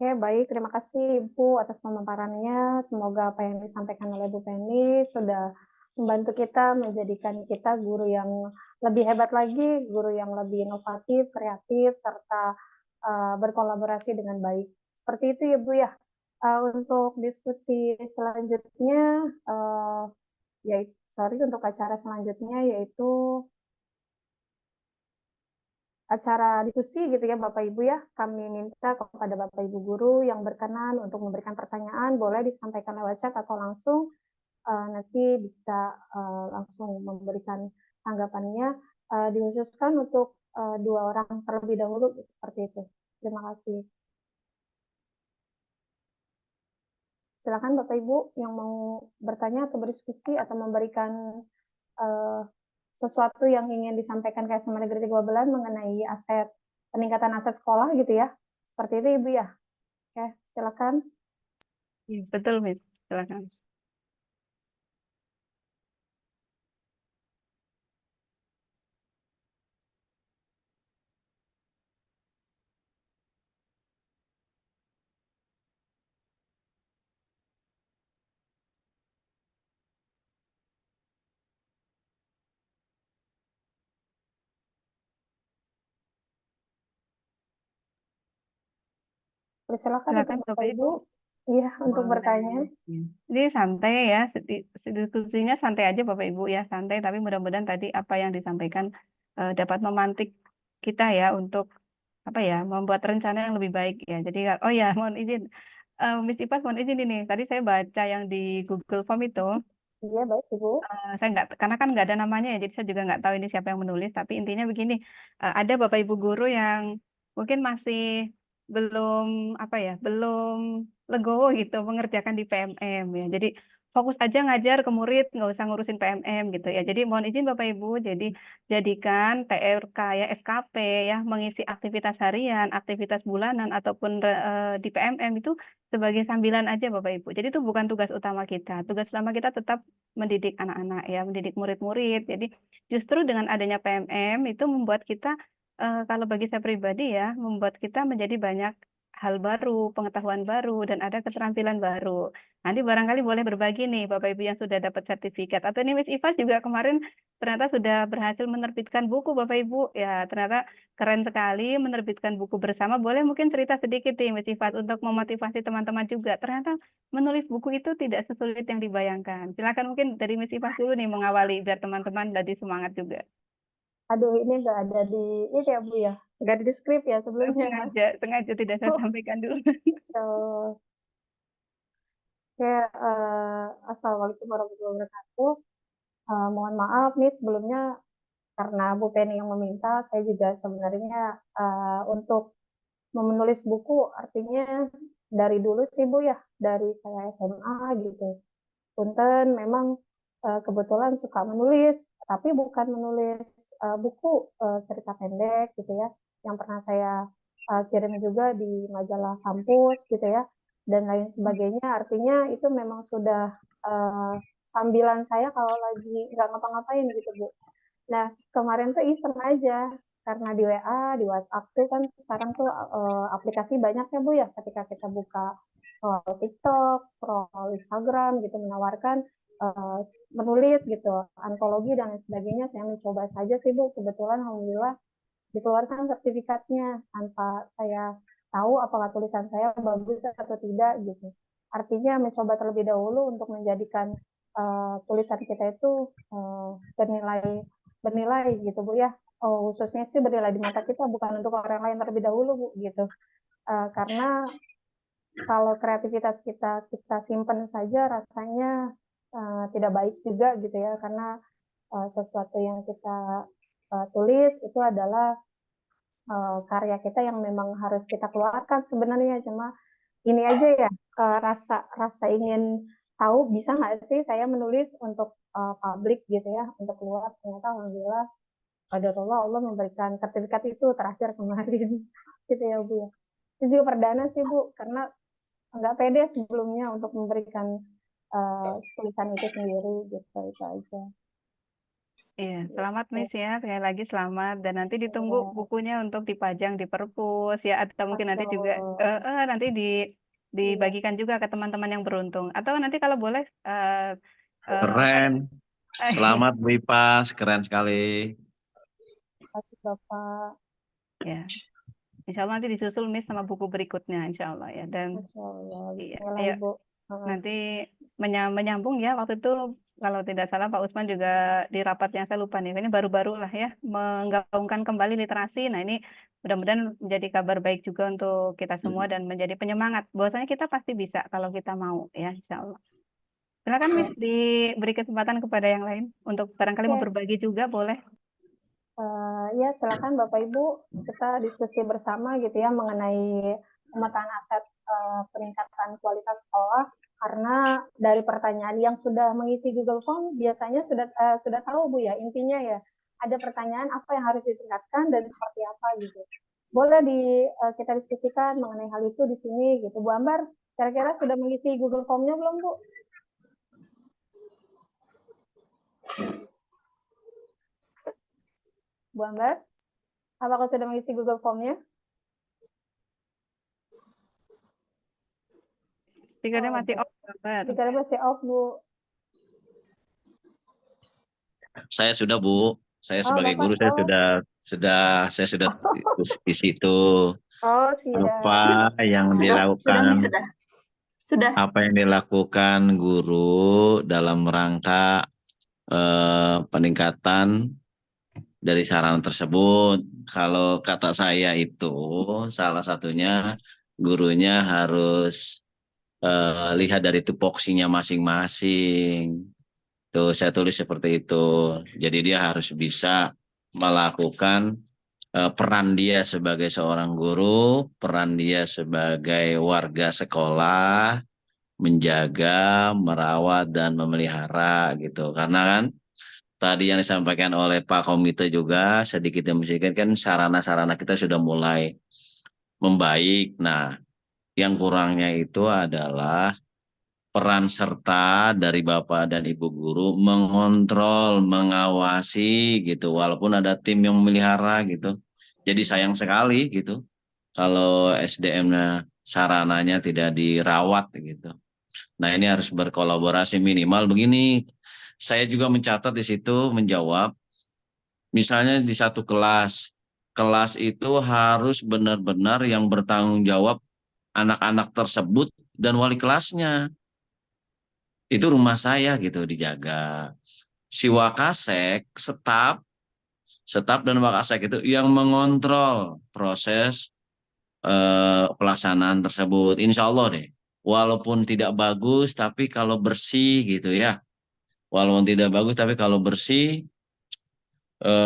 Oke, baik. Terima kasih Ibu atas pemaparannya. Semoga apa yang disampaikan oleh Bu Penny sudah membantu kita menjadikan kita guru yang lebih hebat lagi, guru yang lebih inovatif, kreatif, serta berkolaborasi dengan baik. Seperti itu ya Bu ya. Untuk diskusi selanjutnya, untuk acara selanjutnya yaitu acara diskusi gitu ya Bapak Ibu ya. Kami minta kepada Bapak Ibu guru yang berkenan untuk memberikan pertanyaan, boleh disampaikan lewat chat atau langsung, nanti bisa langsung memberikan tanggapannya, dikhususkan untuk 2 orang terlebih dahulu, seperti itu. Terima kasih. Silakan Bapak Ibu yang mau bertanya atau berdiskusi atau memberikan sesuatu yang ingin disampaikan ke SMA Negeri 3 Babelan mengenai peningkatan aset sekolah gitu ya. Seperti itu Ibu ya. Oke, silakan. Ya, betul Miss, silakan. Silakan Silakan untuk Bapak Bapak Ibu. Ibu. Iya, untuk bertanya. Jadi santai ya, diskusinya santai aja Bapak Ibu ya, santai. Tapi mudah-mudahan tadi apa yang disampaikan dapat memantik kita ya untuk apa ya, membuat rencana yang lebih baik ya. Jadi oh ya, mohon izin, Miss Ipas mohon izin ini. Tadi saya baca yang di Google Form itu, Iya, baik Ibu. saya nggak, karena kan nggak ada namanya ya, jadi saya juga nggak tahu ini siapa yang menulis. Tapi intinya begini, ada Bapak Ibu guru yang mungkin masih belum apa ya, belum legowo gitu mengerjakan di PMM ya. Jadi fokus aja ngajar ke murid, nggak usah ngurusin PMM gitu ya. Jadi mohon izin Bapak Ibu, jadi jadikan TRK ya, SKP ya, mengisi aktivitas harian, aktivitas bulanan ataupun di PMM itu sebagai sambilan aja Bapak Ibu. Jadi itu bukan tugas utama kita. Tugas utama kita tetap mendidik anak-anak ya, mendidik murid-murid. Jadi justru dengan adanya PMM itu membuat kita kalau bagi saya pribadi ya, membuat kita menjadi banyak hal baru, pengetahuan baru, dan ada keterampilan baru. Nanti barangkali boleh berbagi nih Bapak Ibu yang sudah dapat sertifikat. Atau ini Miss Iva juga kemarin ternyata sudah berhasil menerbitkan buku Bapak Ibu. Ya, ternyata keren sekali menerbitkan buku bersama. Boleh mungkin cerita sedikit nih Miss Iva untuk memotivasi teman-teman juga. Ternyata menulis buku itu tidak sesulit yang dibayangkan. Silakan mungkin dari Miss Iva dulu nih mengawali biar teman-teman jadi semangat juga. Aduh, ini nggak ada di ini ya Bu ya, nggak ada di skrip ya sebelumnya. Sengaja tidak saya sampaikan dulu. So, Assalamualaikum warahmatullahi wabarakatuh. Mohon maaf nih sebelumnya karena Bu Penny yang meminta, saya juga sebenarnya untuk menulis buku artinya dari dulu sih Bu ya, dari saya SMA gitu. Punten memang kebetulan suka menulis, tapi bukan menulis buku cerita pendek gitu ya, yang pernah saya kirim juga di majalah kampus gitu ya, dan lain sebagainya. Artinya itu memang sudah sambilan saya kalau lagi nggak ngapa-ngapain gitu Bu. Nah kemarin tuh iseng aja, karena di WA, di WhatsApp tuh kan sekarang tuh aplikasi banyak ya Bu ya, ketika kita buka scroll TikTok, scroll Instagram gitu menawarkan menulis gitu, antologi dan lain sebagainya. Saya mencoba saja sih Bu, kebetulan alhamdulillah dikeluarkan sertifikatnya tanpa saya tahu apakah tulisan saya bagus atau tidak gitu. Artinya mencoba terlebih dahulu untuk menjadikan tulisan kita itu bernilai gitu Bu ya. Khususnya sih bernilai di mata kita, bukan untuk orang lain terlebih dahulu Bu gitu. Karena kalau kreativitas kita simpan saja rasanya tidak baik juga gitu ya, karena sesuatu yang kita tulis itu adalah karya kita yang memang harus kita keluarkan sebenarnya. Cuma ini aja ya, rasa ingin tahu bisa nggak sih saya menulis untuk publik gitu ya, untuk keluar. Ternyata alhamdulillah Allah memberikan sertifikat itu terakhir kemarin gitu ya Bu ya. Itu juga perdana sih Bu, karena nggak pede sebelumnya untuk memberikan tulisan itu sendiri gitu. Itu aja. Iya, selamat Miss ya, sekali lagi selamat, dan nanti ditunggu bukunya untuk dipajang di perpus ya, atau mungkin nanti juga nanti dibagikan juga ke teman-teman yang beruntung, atau nanti kalau boleh Keren. Selamat Bu Ipas, keren sekali. Terima kasih Bapak. Ya, Insya Allah nanti disusul Miss sama buku berikutnya Insya Allah ya, dan Masya Allah, iya, Ibu. nanti menyambung ya, waktu itu kalau tidak salah Pak Usman juga di rapat yang saya lupa nih, ini baru-baru lah ya, menggaungkan kembali literasi. Nah ini mudah-mudahan menjadi kabar baik juga untuk kita semua dan menjadi penyemangat bahwasanya kita pasti bisa kalau kita mau ya, Insya Allah. Silakan Miss, diberi kesempatan kepada yang lain untuk barangkali mau berbagi juga, boleh. Ya silakan Bapak Ibu, kita diskusi bersama gitu ya mengenai pemetaan aset peningkatan kualitas sekolah. Karena dari pertanyaan yang sudah mengisi Google Form biasanya sudah tahu Bu ya, intinya ya ada pertanyaan apa yang harus ditingkatkan dan seperti apa gitu. Boleh kita diskusikan mengenai hal itu di sini gitu. Bu Ambar, kira-kira sudah mengisi Google Form-nya belum Bu? Bu Ambar, apakah sudah mengisi Google Form-nya? Speakernya masih off, Speakernya masih off, Bu. Saya sudah Bu, saya sebagai guru saya sudah di situ. Oh, siap. Apa yang dilakukan? Sudah. Apa yang dilakukan guru dalam rangka peningkatan dari sarana tersebut? Kalau kata saya itu salah satunya gurunya harus lihat dari tupoksinya masing-masing. Tuh saya tulis seperti itu. Jadi dia harus bisa melakukan peran dia sebagai seorang guru, peran dia sebagai warga sekolah, menjaga, merawat, dan memelihara gitu. Karena kan tadi yang disampaikan oleh Pak Komite juga sedikit demi sedikit kan sarana-sarana kita sudah mulai membaik. Nah, yang kurangnya itu adalah peran serta dari Bapak dan Ibu guru mengontrol, mengawasi gitu, walaupun ada tim yang memelihara gitu. Jadi sayang sekali gitu kalau SDM-nya sarananya tidak dirawat gitu. Nah, ini harus berkolaborasi minimal begini. Saya juga mencatat di situ menjawab, misalnya di satu kelas, kelas itu harus benar-benar yang bertanggung jawab anak-anak tersebut dan wali kelasnya. Itu rumah saya gitu dijaga. Si Wakasek, staf dan Wakasek itu yang mengontrol proses pelaksanaan tersebut. Insya Allah deh, walaupun tidak bagus, tapi kalau bersih gitu ya. Walaupun tidak bagus, tapi kalau bersih,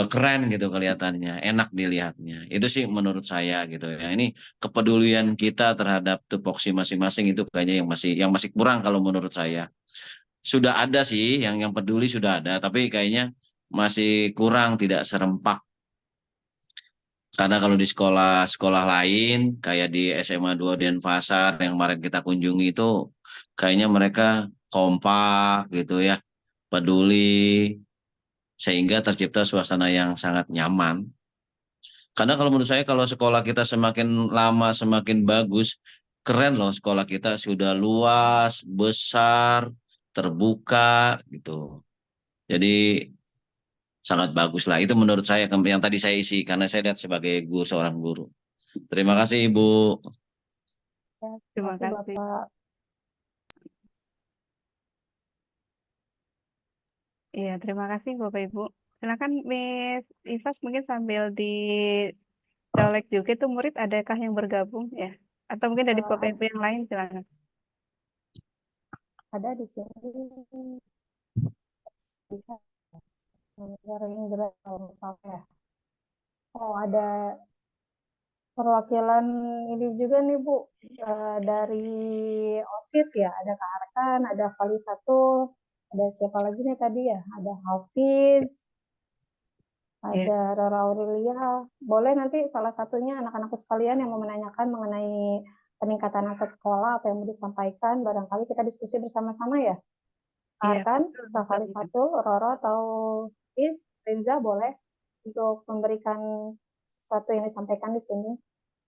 keren gitu kelihatannya, enak dilihatnya. Itu sih menurut saya gitu ya. Ini kepedulian kita terhadap tupoksi masing-masing itu kayaknya yang masih kurang kalau menurut saya. Sudah ada sih yang peduli sudah ada, tapi kayaknya masih kurang, tidak serempak. Karena kalau di sekolah-sekolah lain, kayak di SMA 2 Denpasar yang kemarin kita kunjungi itu, kayaknya mereka kompak gitu ya, peduli, sehingga tercipta suasana yang sangat nyaman. Karena kalau menurut saya kalau sekolah kita semakin lama semakin bagus, keren loh sekolah kita sudah luas, besar, terbuka gitu. Jadi sangat bagus lah. Itu menurut saya yang tadi saya isi karena saya lihat sebagai guru seorang guru. Terima kasih Ibu. Ya, Terima terima kasih kasih. Bapak. Iya, terima kasih Bapak Ibu. Silakan Miss Ifas mungkin sambil dicolek juga itu murid adakah yang bergabung ya? Atau mungkin dari Bapak Ibu yang lain silakan. Ada di sini bisa dari Inggris kalau misalnya. Oh, ada perwakilan ini juga nih Bu, dari OSIS ya, ada Kak Arkan, ada Vali satu, ada siapa lagi nih tadi ya, ada Hafiz, ada Rora Aurelia. Boleh nanti salah satunya anak-anakku sekalian yang mau menanyakan mengenai peningkatan aset sekolah, apa yang mau disampaikan, barangkali kita diskusi bersama-sama ya. Kak Iya, Arkan, betul, Kak Vali betul. satu, Roro atau Hafiz, Renza boleh untuk memberikan sesuatu yang disampaikan di sini.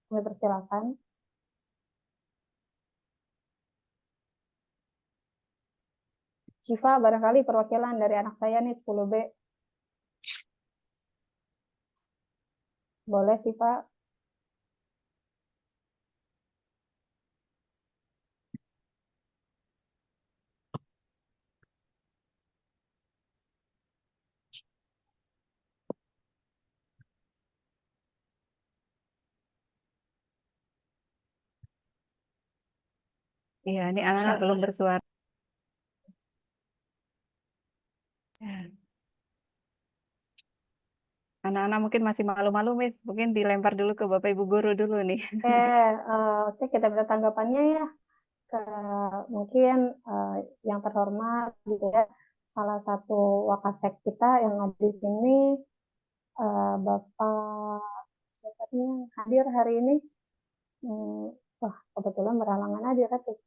Kami persilakan. Syifa, barangkali perwakilan dari anak saya nih 10B. Boleh Syifa? Iya, ini anak-anak belum bersuara. Ya. Anak-anak mungkin masih malu-malu, Miss. Mungkin dilempar dulu ke Bapak Ibu guru dulu nih. Oke, kita minta tanggapannya ya ke mungkin yang terhormat gitu ya. Salah satu wakasek kita yang ada di sini, Bapak siapa nih yang hadir hari ini? Wah, kebetulan berhalangan hadir tuh.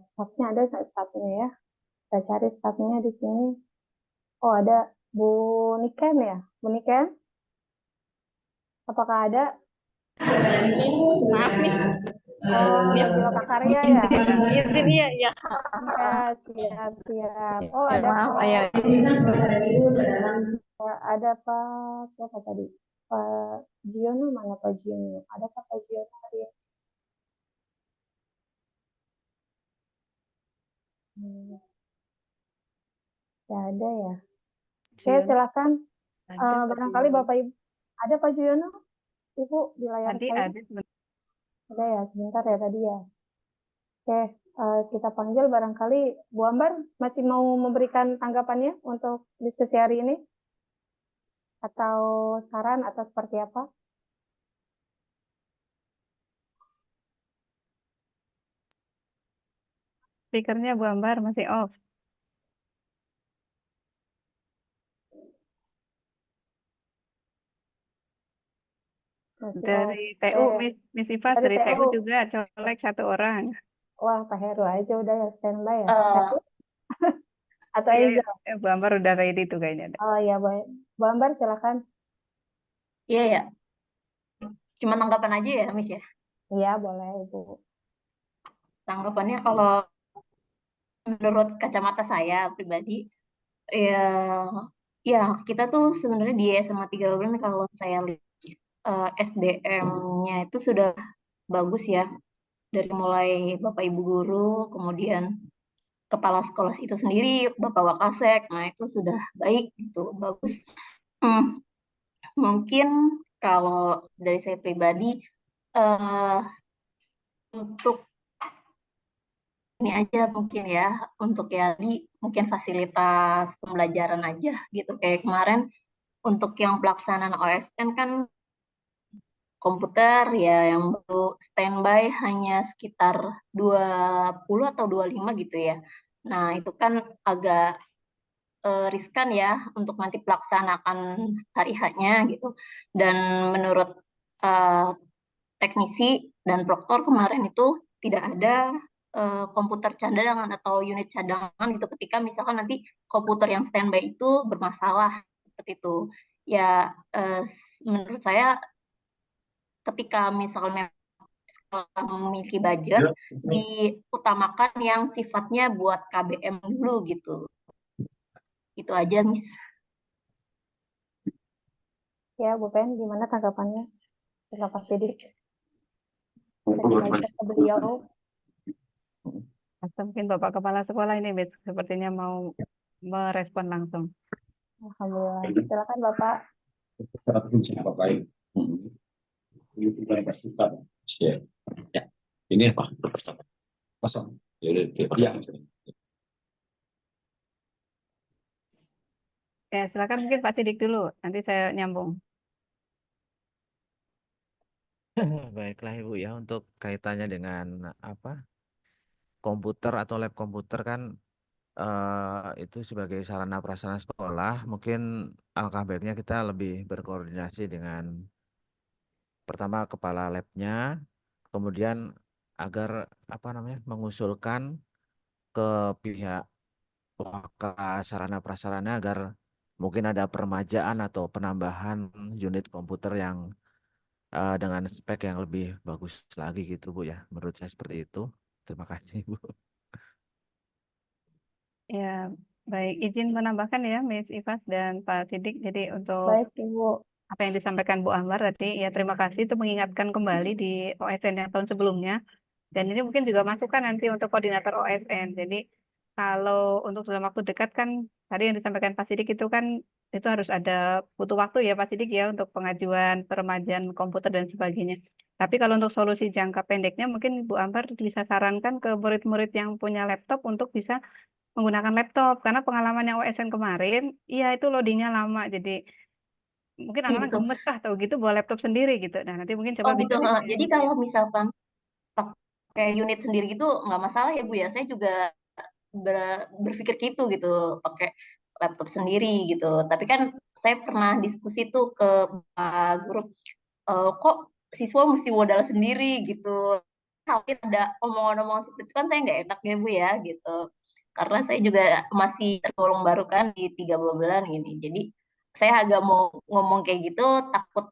Stafnya ada nggak stafnya ya? Kita cari stafnya di sini. Oh, ada Bu Niken ya? Bu Niken? Apakah ada? Maaf nih, Oh, Miss. di Loka Karya ya? Izin ya, ya. Iya, siap, siap. Oh, Ya, ada maaf, Pak, ayah. ada Pak, siapa tadi? Pak Giono, mana Pak Giono? Ada Pak Giono tadi? Hmm, ya ada ya. Oke, Giono, silakan. ada Pak Barangkali Giono. Bapak Ibu, ada Pak Giono? Ibu di layar Tadi saya? ada sebentar. Ada ya, sebentar ya tadi ya. Oke, kita panggil barangkali Bu Ambar masih mau memberikan tanggapannya untuk diskusi hari ini? Atau saran atau seperti apa? speakernya Bu Ambar masih off. Masih Dari TU, oke. Miss Ivas Dari dari TU TU. juga colek 1 orang. Wah, Pak Heru aja udah ya standby ya. Eh, Heru atau Iya, Eiza? Bu Ambar udah ready tuh kayaknya. Oh iya, baik. Bu Ambar silakan. iya ya, cuma tanggapan aja ya, Miss ya. Iya, boleh Ibu. Tanggapannya kalau menurut kacamata saya pribadi, ya, ya kita tuh sebenarnya di SMA 3 Bulan kalau saya lihat SDM-nya itu sudah bagus ya, dari mulai Bapak Ibu guru, kemudian kepala sekolah itu sendiri, Bapak Wakasek, nah itu sudah baik gitu, bagus. Hmm, mungkin kalau dari saya pribadi, eh, untuk ini aja mungkin ya, untuk ya mungkin fasilitas pembelajaran aja gitu. Kayak kemarin untuk yang pelaksanaan OSN kan komputer ya yang baru standby hanya sekitar 20 atau 25 gitu ya. Nah, itu kan agak riskan ya untuk nanti pelaksanakan hari H-nya gitu. Dan menurut eh, teknisi dan proktor kemarin itu tidak ada komputer cadangan atau unit cadangan gitu ketika misalkan nanti komputer yang standby itu bermasalah seperti itu. Ya, menurut saya ketika misalnya sekolah memiliki budget, diutamakan yang sifatnya buat KBM dulu gitu. Itu aja, Miss. Ya, Bu Pen, gimana tanggapannya? Terima kasih, Dik. Dari ke beliau. Atau mungkin Bapak Kepala Sekolah ini, Miss, sepertinya mau merespon langsung. Alhamdulillah. Silakan Bapak. Ya. Ya. Ini apa? Kosong. Ya udah, ya. Ya, silakan mungkin Pak Sidik dulu, nanti saya nyambung. Baiklah Ibu ya, untuk kaitannya dengan apa komputer atau lab komputer kan itu sebagai sarana prasarana sekolah, mungkin alangkah baiknya kita lebih berkoordinasi dengan pertama kepala labnya, kemudian agar apa namanya mengusulkan ke pihak waka sarana prasarana agar mungkin ada peremajaan atau penambahan unit komputer yang dengan spek yang lebih bagus lagi gitu Bu ya. Menurut saya seperti itu. Terima kasih Bu. Ya, baik. Izin menambahkan ya, Miss Ivas dan Pak Sidik. Jadi untuk Baik, Ibu. apa yang disampaikan Bu Ambar tadi, ya terima kasih itu mengingatkan kembali di OSN yang tahun sebelumnya. Dan ini mungkin juga masukan nanti untuk koordinator OSN. Jadi kalau untuk dalam waktu dekat kan tadi yang disampaikan Pak Sidik itu kan itu harus ada butuh waktu ya Pak Sidik ya untuk pengajuan peremajaan komputer dan sebagainya. Tapi kalau untuk solusi jangka pendeknya mungkin Bu Ambar bisa sarankan ke murid-murid yang punya laptop untuk bisa menggunakan laptop karena pengalaman yang OSN kemarin, iya itu loadingnya lama jadi mungkin anak-anak Gitu. gemes kah atau gitu bawa laptop sendiri gitu. Nah nanti mungkin coba Oh bisa gitu. di Jadi kalau misalkan pakai unit sendiri gitu nggak masalah ya Bu ya. Saya juga berpikir gitu pakai laptop sendiri gitu. Tapi kan saya pernah diskusi tuh ke grup, kok siswa mesti modal sendiri gitu. Kalau ada omongan-omongan seperti itu kan saya nggak enak ya Bu ya gitu. Karena saya juga masih tergolong baru kan di 3 bulan gini. Jadi saya agak mau ngomong kayak gitu takut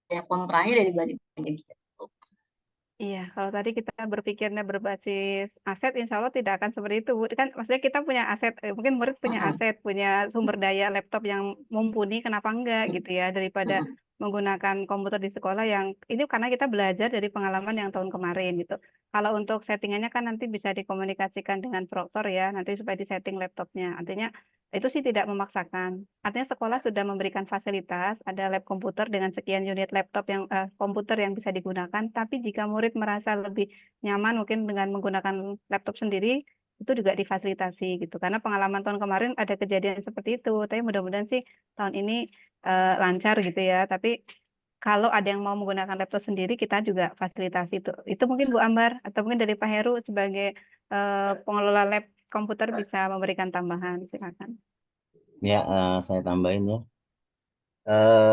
ya kontranya dari banding gitu. Iya, kalau tadi kita berpikirnya berbasis aset, insya Allah tidak akan seperti itu, Bu. Kan maksudnya kita punya aset, mungkin murid punya Mm-mm. aset, punya sumber daya laptop yang mumpuni, kenapa enggak gitu ya, daripada Mm-mm. menggunakan komputer di sekolah yang ini karena kita belajar dari pengalaman yang tahun kemarin gitu. Kalau untuk settingannya kan nanti bisa dikomunikasikan dengan proktor ya, nanti supaya disetting laptopnya. Artinya itu sih tidak memaksakan. Artinya sekolah sudah memberikan fasilitas, ada lab komputer dengan sekian unit laptop yang komputer yang bisa digunakan. Tapi jika murid merasa lebih nyaman mungkin dengan menggunakan laptop sendiri, itu juga difasilitasi gitu. Karena pengalaman tahun kemarin ada kejadian seperti itu. Tapi mudah-mudahan sih tahun ini lancar gitu ya. Tapi kalau ada yang mau menggunakan laptop sendiri, kita juga fasilitasi itu. Itu mungkin Bu Ambar atau mungkin dari Pak Heru sebagai pengelola lab komputer bisa memberikan tambahan. Silakan. Ya, saya tambahin ya.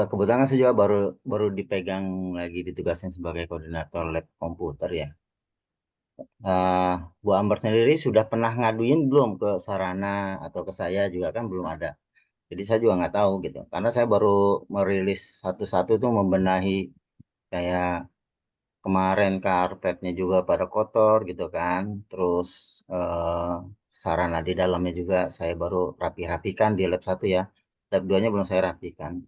Kebetulan saya juga baru dipegang lagi ditugasin sebagai koordinator lab komputer ya. Bu Ambar sendiri sudah pernah ngaduin belum ke Sarana atau ke saya juga kan belum ada. Jadi saya juga nggak tahu gitu. Karena saya baru merilis satu-satu tuh membenahi kayak kemarin karpetnya juga pada kotor gitu kan. Terus eh, sarana di dalamnya juga saya baru rapi-rapikan di lab satu ya. Lab 2-nya belum saya rapikan.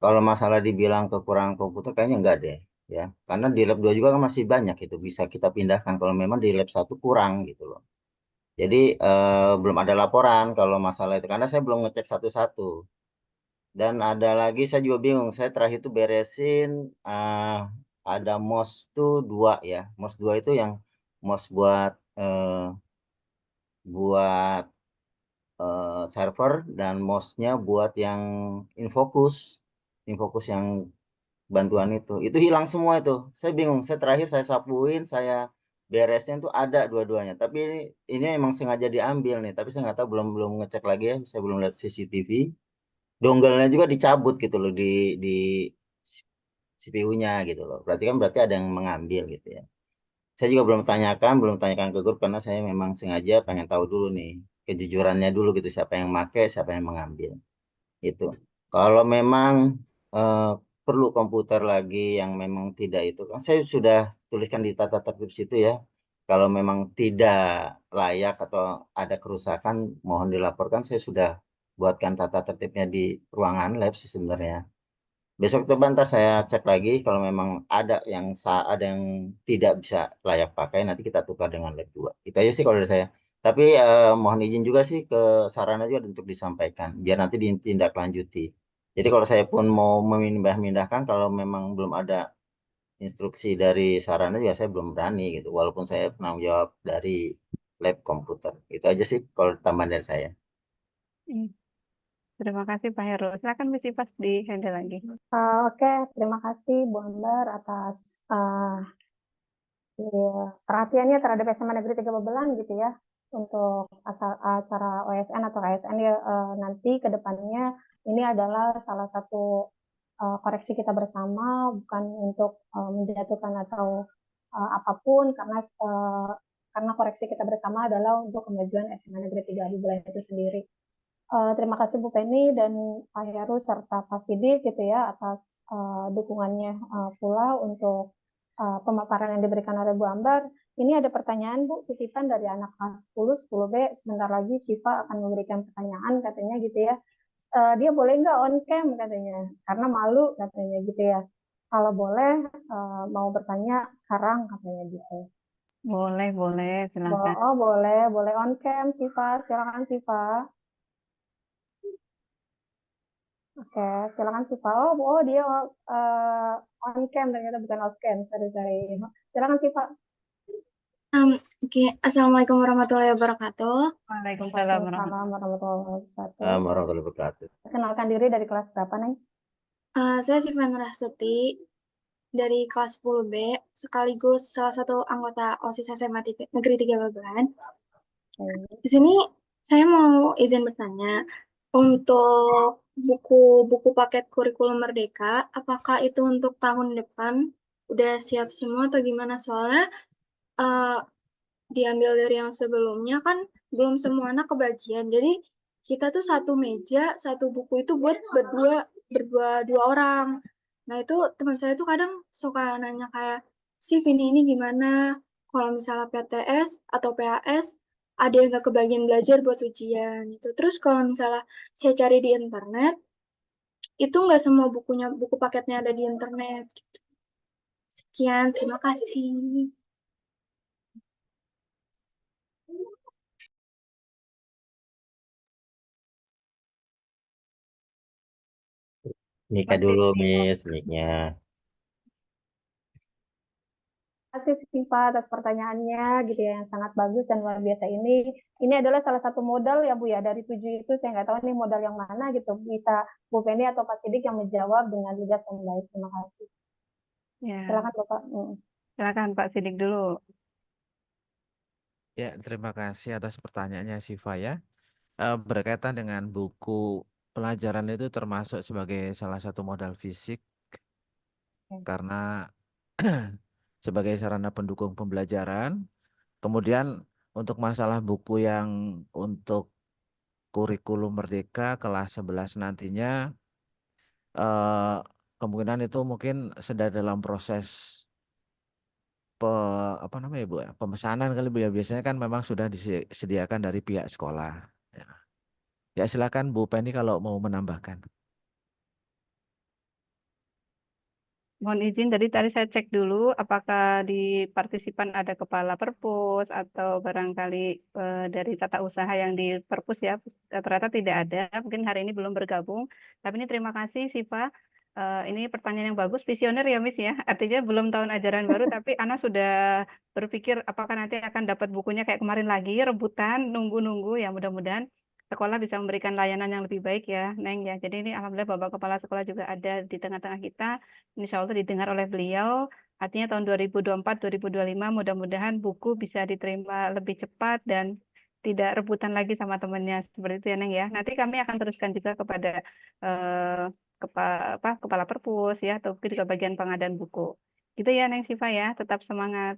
Kalau masalah dibilang kekurangan komputer kayaknya enggak deh ya. Karena di lab 2 juga kan masih banyak itu bisa kita pindahkan kalau memang di lab satu kurang gitu loh. Jadi belum ada laporan kalau masalah itu karena saya belum ngecek satu-satu. Dan ada lagi saya juga bingung. Saya terakhir itu beresin ada MOS tuh 2 ya. MOS 2 itu yang MOS buat server dan MOS-nya buat yang infocus. Infocus yang bantuan itu hilang semua itu. Saya bingung. Saya terakhir saya sapuin, saya beresnya tuh ada dua-duanya. Tapi ini emang sengaja diambil nih. Tapi saya nggak tahu belum belum ngecek lagi ya. Saya belum lihat CCTV. Dongle-nya juga dicabut gitu loh di CPU-nya gitu loh. Berarti ada yang mengambil gitu ya. Saya juga belum tanyakan ke grup karena saya memang sengaja pengen tahu dulu nih kejujurannya dulu gitu siapa yang make, siapa yang mengambil. Itu. Kalau memang eh, perlu komputer lagi yang memang tidak itu kan saya sudah tuliskan di tata tertib situ ya. Kalau memang tidak layak atau ada kerusakan mohon dilaporkan saya sudah buatkan tata tertibnya di ruangan lab sih sebenarnya. Besok coba ntar saya cek lagi kalau memang ada yang tidak bisa layak pakai nanti kita tukar dengan lab 2. Itu aja sih kalau dari saya. Tapi mohon izin juga sih ke sarana juga untuk disampaikan biar nanti ditindaklanjuti. Jadi kalau saya pun mau memindahkan kalau memang belum ada instruksi dari sarana juga saya belum berani gitu. Walaupun saya penanggung jawab dari lab komputer. Itu aja sih kalau tambahan dari saya. Hmm. Terima kasih Pak Heru. Silakan Miss Ivas di handle lagi. Oke, terima kasih Bu Ambar atas perhatiannya terhadap SMA Negeri 3 Babelan gitu ya untuk acara OSN atau ASN ya nanti ke depannya ini adalah salah satu koreksi kita bersama bukan untuk menjatuhkan atau apapun karena koreksi kita bersama adalah untuk kemajuan SMA Negeri 3 Babelan itu sendiri. Terima kasih Bu Penny dan Pak Heru serta Pak Sidik gitu ya atas dukungannya pula untuk pemaparan yang diberikan oleh Bu Ambar. Ini ada pertanyaan Bu, titipan dari anak kelas 10, 10B. Sebentar lagi Syifa akan memberikan pertanyaan katanya gitu ya. Dia boleh nggak on cam katanya, karena malu katanya gitu ya. Kalau boleh mau bertanya sekarang katanya gitu. Boleh, silakan. Oh boleh on cam Syifa, silakan Syifa. Oke, silakan Syifa. Oh dia on cam ternyata bukan off cam. Sorry. Silakan Syifa. Oke, Assalamualaikum warahmatullahi wabarakatuh. Waalaikumsalam Waalaikumsalam warahmatullahi wabarakatuh. Warahmatullahi wabarakatuh. Kenalkan diri dari kelas berapa, Neng? Saya Syifa Nurahstuti dari kelas 10B, sekaligus salah satu anggota OSIS SMA Negeri 3 Babelan. Di sini saya mau izin bertanya, untuk buku-buku paket kurikulum Merdeka, apakah itu untuk tahun depan udah siap semua atau gimana? Soalnya diambil dari yang sebelumnya kan belum semua anak kebagian. Jadi kita tuh satu meja, satu buku itu buat dua orang. Nah itu teman saya tuh kadang suka nanya kayak, Sif ini gimana? Kalau misalnya PTS atau PAS, ada yang nggak kebagian belajar buat ujian itu. Terus kalau misalnya saya cari di internet, itu nggak semua buku paketnya ada di internet. Gitu. Sekian, terima kasih. Mika dulu, Miss, mic-nya. kasih Siva atas pertanyaannya gitu ya yang sangat bagus dan luar biasa ini. Ini adalah salah satu modal ya Bu ya dari 7 itu saya nggak tahu nih modal yang mana gitu. Bisa Bu Penny atau Pak Sidik yang menjawab dengan lugas dan baik. Terima kasih. Ya, Silakan Bapak. silakan Pak Sidik dulu. Ya, terima kasih atas pertanyaannya Siva ya. Berkaitan dengan buku pelajaran itu termasuk sebagai salah satu modal fisik karena sebagai sarana pendukung pembelajaran. Kemudian untuk masalah buku yang untuk kurikulum Merdeka kelas 11 nantinya eh, kemungkinan itu mungkin sedang dalam proses apa namanya Bu ya, pemesanan kali Bu ya. Biasanya kan memang sudah disediakan dari pihak sekolah. Ya, ya silakan Bu Penny kalau mau menambahkan. Mohon izin, tadi saya cek dulu apakah di partisipan ada kepala perpus atau barangkali dari tata usaha yang di perpus ya. Ternyata tidak ada, mungkin hari ini belum bergabung. Tapi ini terima kasih Siva. Ini pertanyaan yang bagus, visioner ya Miss ya. Artinya belum tahun ajaran baru, tapi Ana sudah berpikir apakah nanti akan dapat bukunya kayak kemarin lagi, rebutan, nunggu-nunggu ya mudah-mudahan sekolah bisa memberikan layanan yang lebih baik ya, Neng ya. Jadi ini alhamdulillah Bapak Kepala Sekolah juga ada di tengah-tengah kita. Insya Allah didengar oleh beliau. Artinya tahun 2024-2025 mudah-mudahan buku bisa diterima lebih cepat dan tidak rebutan lagi sama temannya seperti itu ya Neng ya. Nanti kami akan teruskan juga kepada kepala perpus ya atau juga bagian pengadaan buku. Gitu ya Neng Siva ya, tetap semangat.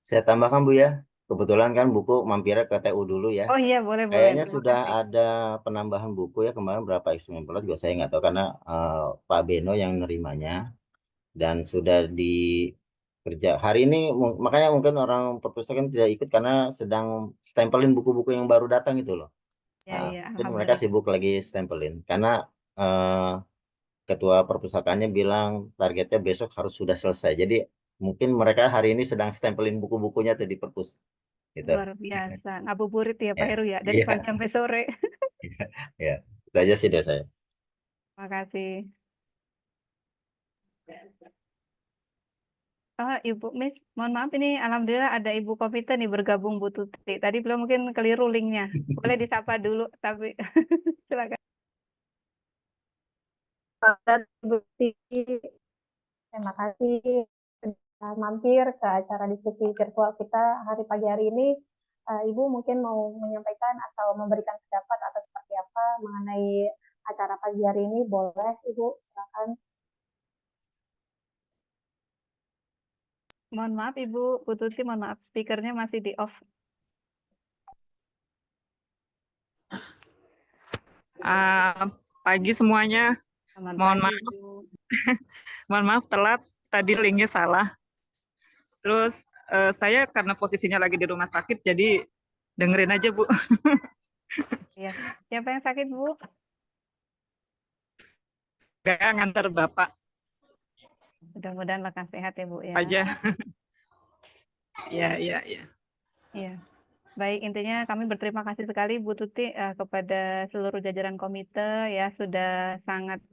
Saya tambahkan Bu ya, kebetulan kan buku mampirnya ke TU dulu ya. Oh iya boleh. Kayaknya Terima sudah kasih. ada penambahan buku ya, kemarin berapa eksemplar juga saya nggak tahu karena Pak Beno yang nerimanya dan sudah dikerja. Hari ini makanya mungkin orang perpustakaan tidak ikut karena sedang stempelin buku-buku yang baru datang itu loh. Ya, Mungkin mereka alhamdulillah. sibuk lagi stempelin karena ketua perpustakaannya bilang targetnya besok harus sudah selesai. Jadi mungkin mereka hari ini sedang stempelin buku-bukunya tuh di perpus. Gitu. Luar biasa. Ngabuburit ya Pak Ya, Heru ya, dari iya, pagi sampai sore. ya. Itu aja sih dari saya. Terima kasih. Oh, Ibu Miss, mohon maaf ini alhamdulillah ada Ibu Kopita nih bergabung Bu Tuti. Tadi belum mungkin keliru linknya. Boleh disapa dulu, tapi silakan. Ibu Titi, terima kasih sudah mampir ke acara diskusi virtual kita pagi hari ini. Ibu mungkin mau menyampaikan atau memberikan pendapat atau seperti apa mengenai acara pagi hari ini, boleh Ibu, silakan. Mohon maaf Ibu Tuti, mohon maaf speakernya masih di off. Pagi semuanya. Selamat Mohon pagi, maaf, Ibu. mohon maaf telat. Tadi linknya salah. Terus saya karena posisinya lagi di rumah sakit, jadi dengerin aja Bu. Ya, siapa yang sakit Bu? Gak ngantar Bapak Mudah-mudahan lekas sehat ya Bu ya. aja. Ya. Iya. Baik, intinya kami berterima kasih sekali Bu Tuti kepada seluruh jajaran komite ya sudah sangat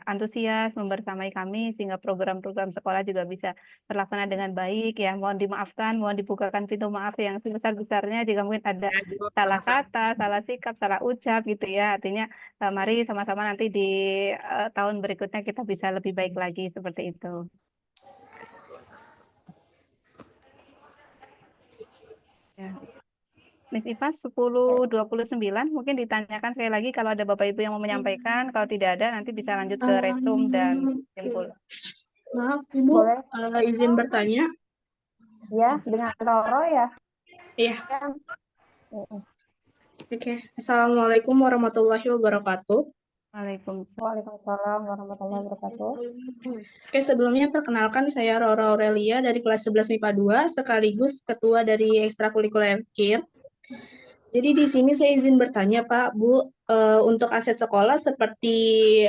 antusias membersamai kami sehingga program-program sekolah juga bisa terlaksana dengan baik ya. Mohon dimaafkan, mohon dibukakan pintu maaf yang sebesar-besarnya jika mungkin ada salah kata, salah sikap, salah ucap gitu ya. Artinya mari sama-sama nanti di tahun berikutnya kita bisa lebih baik lagi seperti itu. Ya. Miss Iva 10:29 mungkin ditanyakan sekali lagi kalau ada Bapak Ibu yang mau menyampaikan, kalau tidak ada nanti bisa lanjut ke resum dan simpul. Maaf Ibu, Boleh. izin bertanya. Ya, dengan Roro ya. Iya. Ya. Oke. Assalamualaikum warahmatullahi wabarakatuh. Waalaikumsalam warahmatullahi wabarakatuh. Oke, sebelumnya perkenalkan saya Roro Aurelia dari kelas 11 MIPA 2 sekaligus ketua dari ekstrakurikuler KIR. Jadi di sini saya izin bertanya Pak, Bu, untuk aset sekolah seperti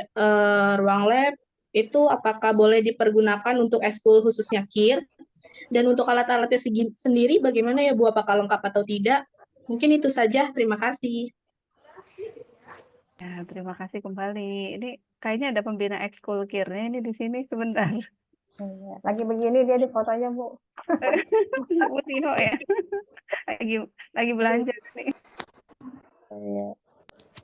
ruang lab itu apakah boleh dipergunakan untuk ekskul khususnya KIR? Dan untuk alat-alatnya sendiri bagaimana ya Bu, apakah lengkap atau tidak? Mungkin itu saja, terima kasih. Ya, terima kasih kembali. Ini kayaknya ada pembina ekskul KIR-nya ini di sini sebentar. Iya, lagi begini dia di fotonya, Bu. Bu Tino ya. Lagi belanja nih. Iya.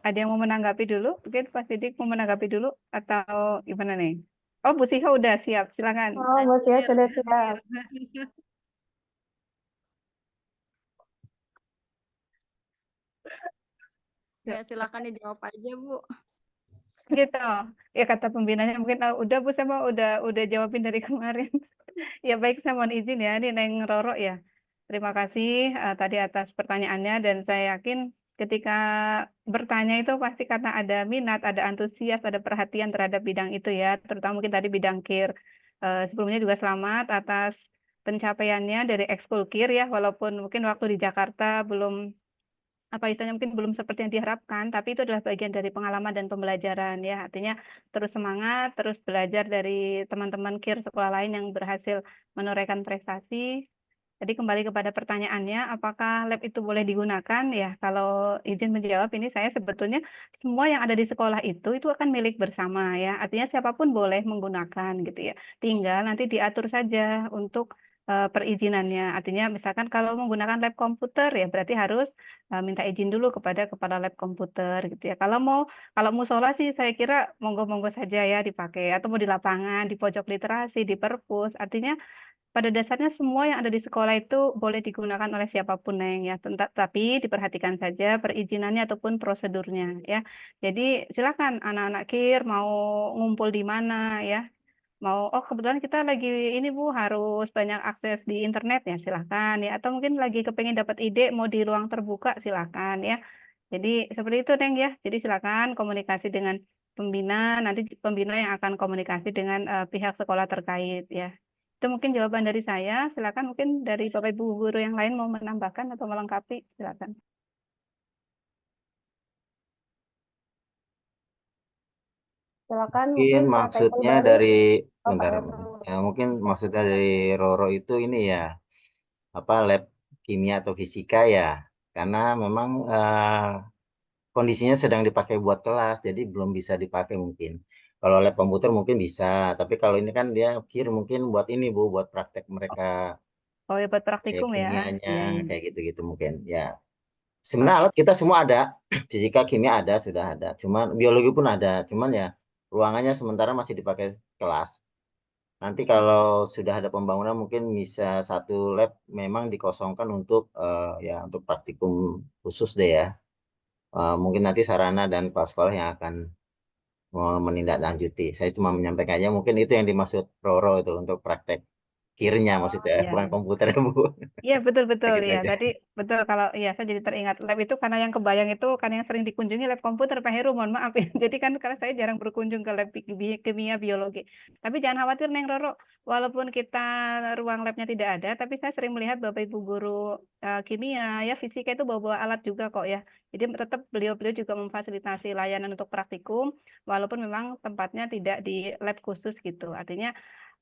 Ada yang mau menanggapi dulu? Mungkin Pak Sidik mau menanggapi dulu atau gimana nih? Oh, Bu Siho udah siap, silakan. Oh, Bu Sia sudah siap. Ya, silakan dijawab aja, Bu. Gitu. Ya kata pembinanya mungkin udah Bu, saya mau udah jawabin dari kemarin. Ya baik, saya mohon izin ya, ini Neng Roro ya. Terima kasih tadi atas pertanyaannya, dan saya yakin ketika bertanya itu pasti karena ada minat, ada antusias, ada perhatian terhadap bidang itu ya, terutama mungkin tadi bidang KIR. Sebelumnya juga selamat atas pencapaiannya dari ekskul KIR ya, walaupun mungkin waktu di Jakarta belum apa istilahnya mungkin belum seperti yang diharapkan, tapi itu adalah bagian dari pengalaman dan pembelajaran ya. Artinya terus semangat, terus belajar dari teman-teman KIR sekolah lain yang berhasil menorehkan prestasi. Jadi kembali kepada pertanyaannya, apakah lab itu boleh digunakan? Ya, kalau izin menjawab ini saya sebetulnya semua yang ada di sekolah itu akan milik bersama ya. Artinya siapapun boleh menggunakan gitu ya. Tinggal nanti diatur saja untuk perizinannya. Artinya misalkan kalau menggunakan lab komputer ya berarti harus minta izin dulu kepada kepala lab komputer gitu ya. Kalau musola sih saya kira monggo-monggo saja ya dipakai, atau mau di lapangan, di pojok literasi, di perpus. Artinya pada dasarnya semua yang ada di sekolah itu boleh digunakan oleh siapapun, Neng ya. Tapi diperhatikan saja perizinannya ataupun prosedurnya ya. Jadi silakan anak-anak KIR mau ngumpul di mana ya. Oh kebetulan kita lagi ini Bu harus banyak akses di internet ya, silakan ya. Atau mungkin lagi kepengen dapat ide mau di ruang terbuka, silakan ya. Jadi seperti itu, Neng ya. Jadi silakan komunikasi dengan pembina, nanti pembina yang akan komunikasi dengan pihak sekolah terkait ya. Itu mungkin jawaban dari saya. Silakan mungkin dari Bapak Ibu guru yang lain mau menambahkan atau melengkapi, silakan. Silakan Mungkin mungkin Pak Saiful maksudnya Bari. dari Oh, Pak bentar, Saiful. mungkin maksudnya dari Roro itu ini ya apa lab kimia atau fisika ya, karena memang kondisinya sedang dipakai buat kelas, jadi belum bisa dipakai mungkin. Kalau lab komputer mungkin bisa, tapi kalau ini kan dia kir mungkin buat ini Bu, buat praktek mereka Oh ya buat kayak praktikum ya. kimianya, Iya, iya. kayak gitu-gitu mungkin. Ya, sebenarnya alat kita semua ada, fisika, kimia ada, sudah ada. Cuman biologi pun ada, cuman ya ruangannya sementara masih dipakai kelas. Nanti kalau sudah ada pembangunan mungkin bisa satu lab memang dikosongkan untuk ya untuk praktikum khusus deh ya. Mungkin nanti sarana dan kepala sekolah yang akan menindaklanjuti. Saya cuma menyampaikan aja mungkin itu yang dimaksud Roro itu untuk praktek kirnya maksudnya, Iya. bukan komputer Bu. Iya betul-betul Gitu ya. aja. Tadi betul, kalau iya saya jadi teringat lab itu karena yang kebayang itu kan yang sering dikunjungi lab komputer, Pak Heru, mohon maaf ya. Jadi kan karena saya jarang berkunjung ke lab kimia biologi. Tapi jangan khawatir Neng Roro, walaupun kita ruang labnya tidak ada, tapi saya sering melihat Bapak Ibu guru kimia ya fisika itu bawa-bawa alat juga kok ya. Jadi tetap beliau-beliau juga memfasilitasi layanan untuk praktikum, walaupun memang tempatnya tidak di lab khusus gitu. Artinya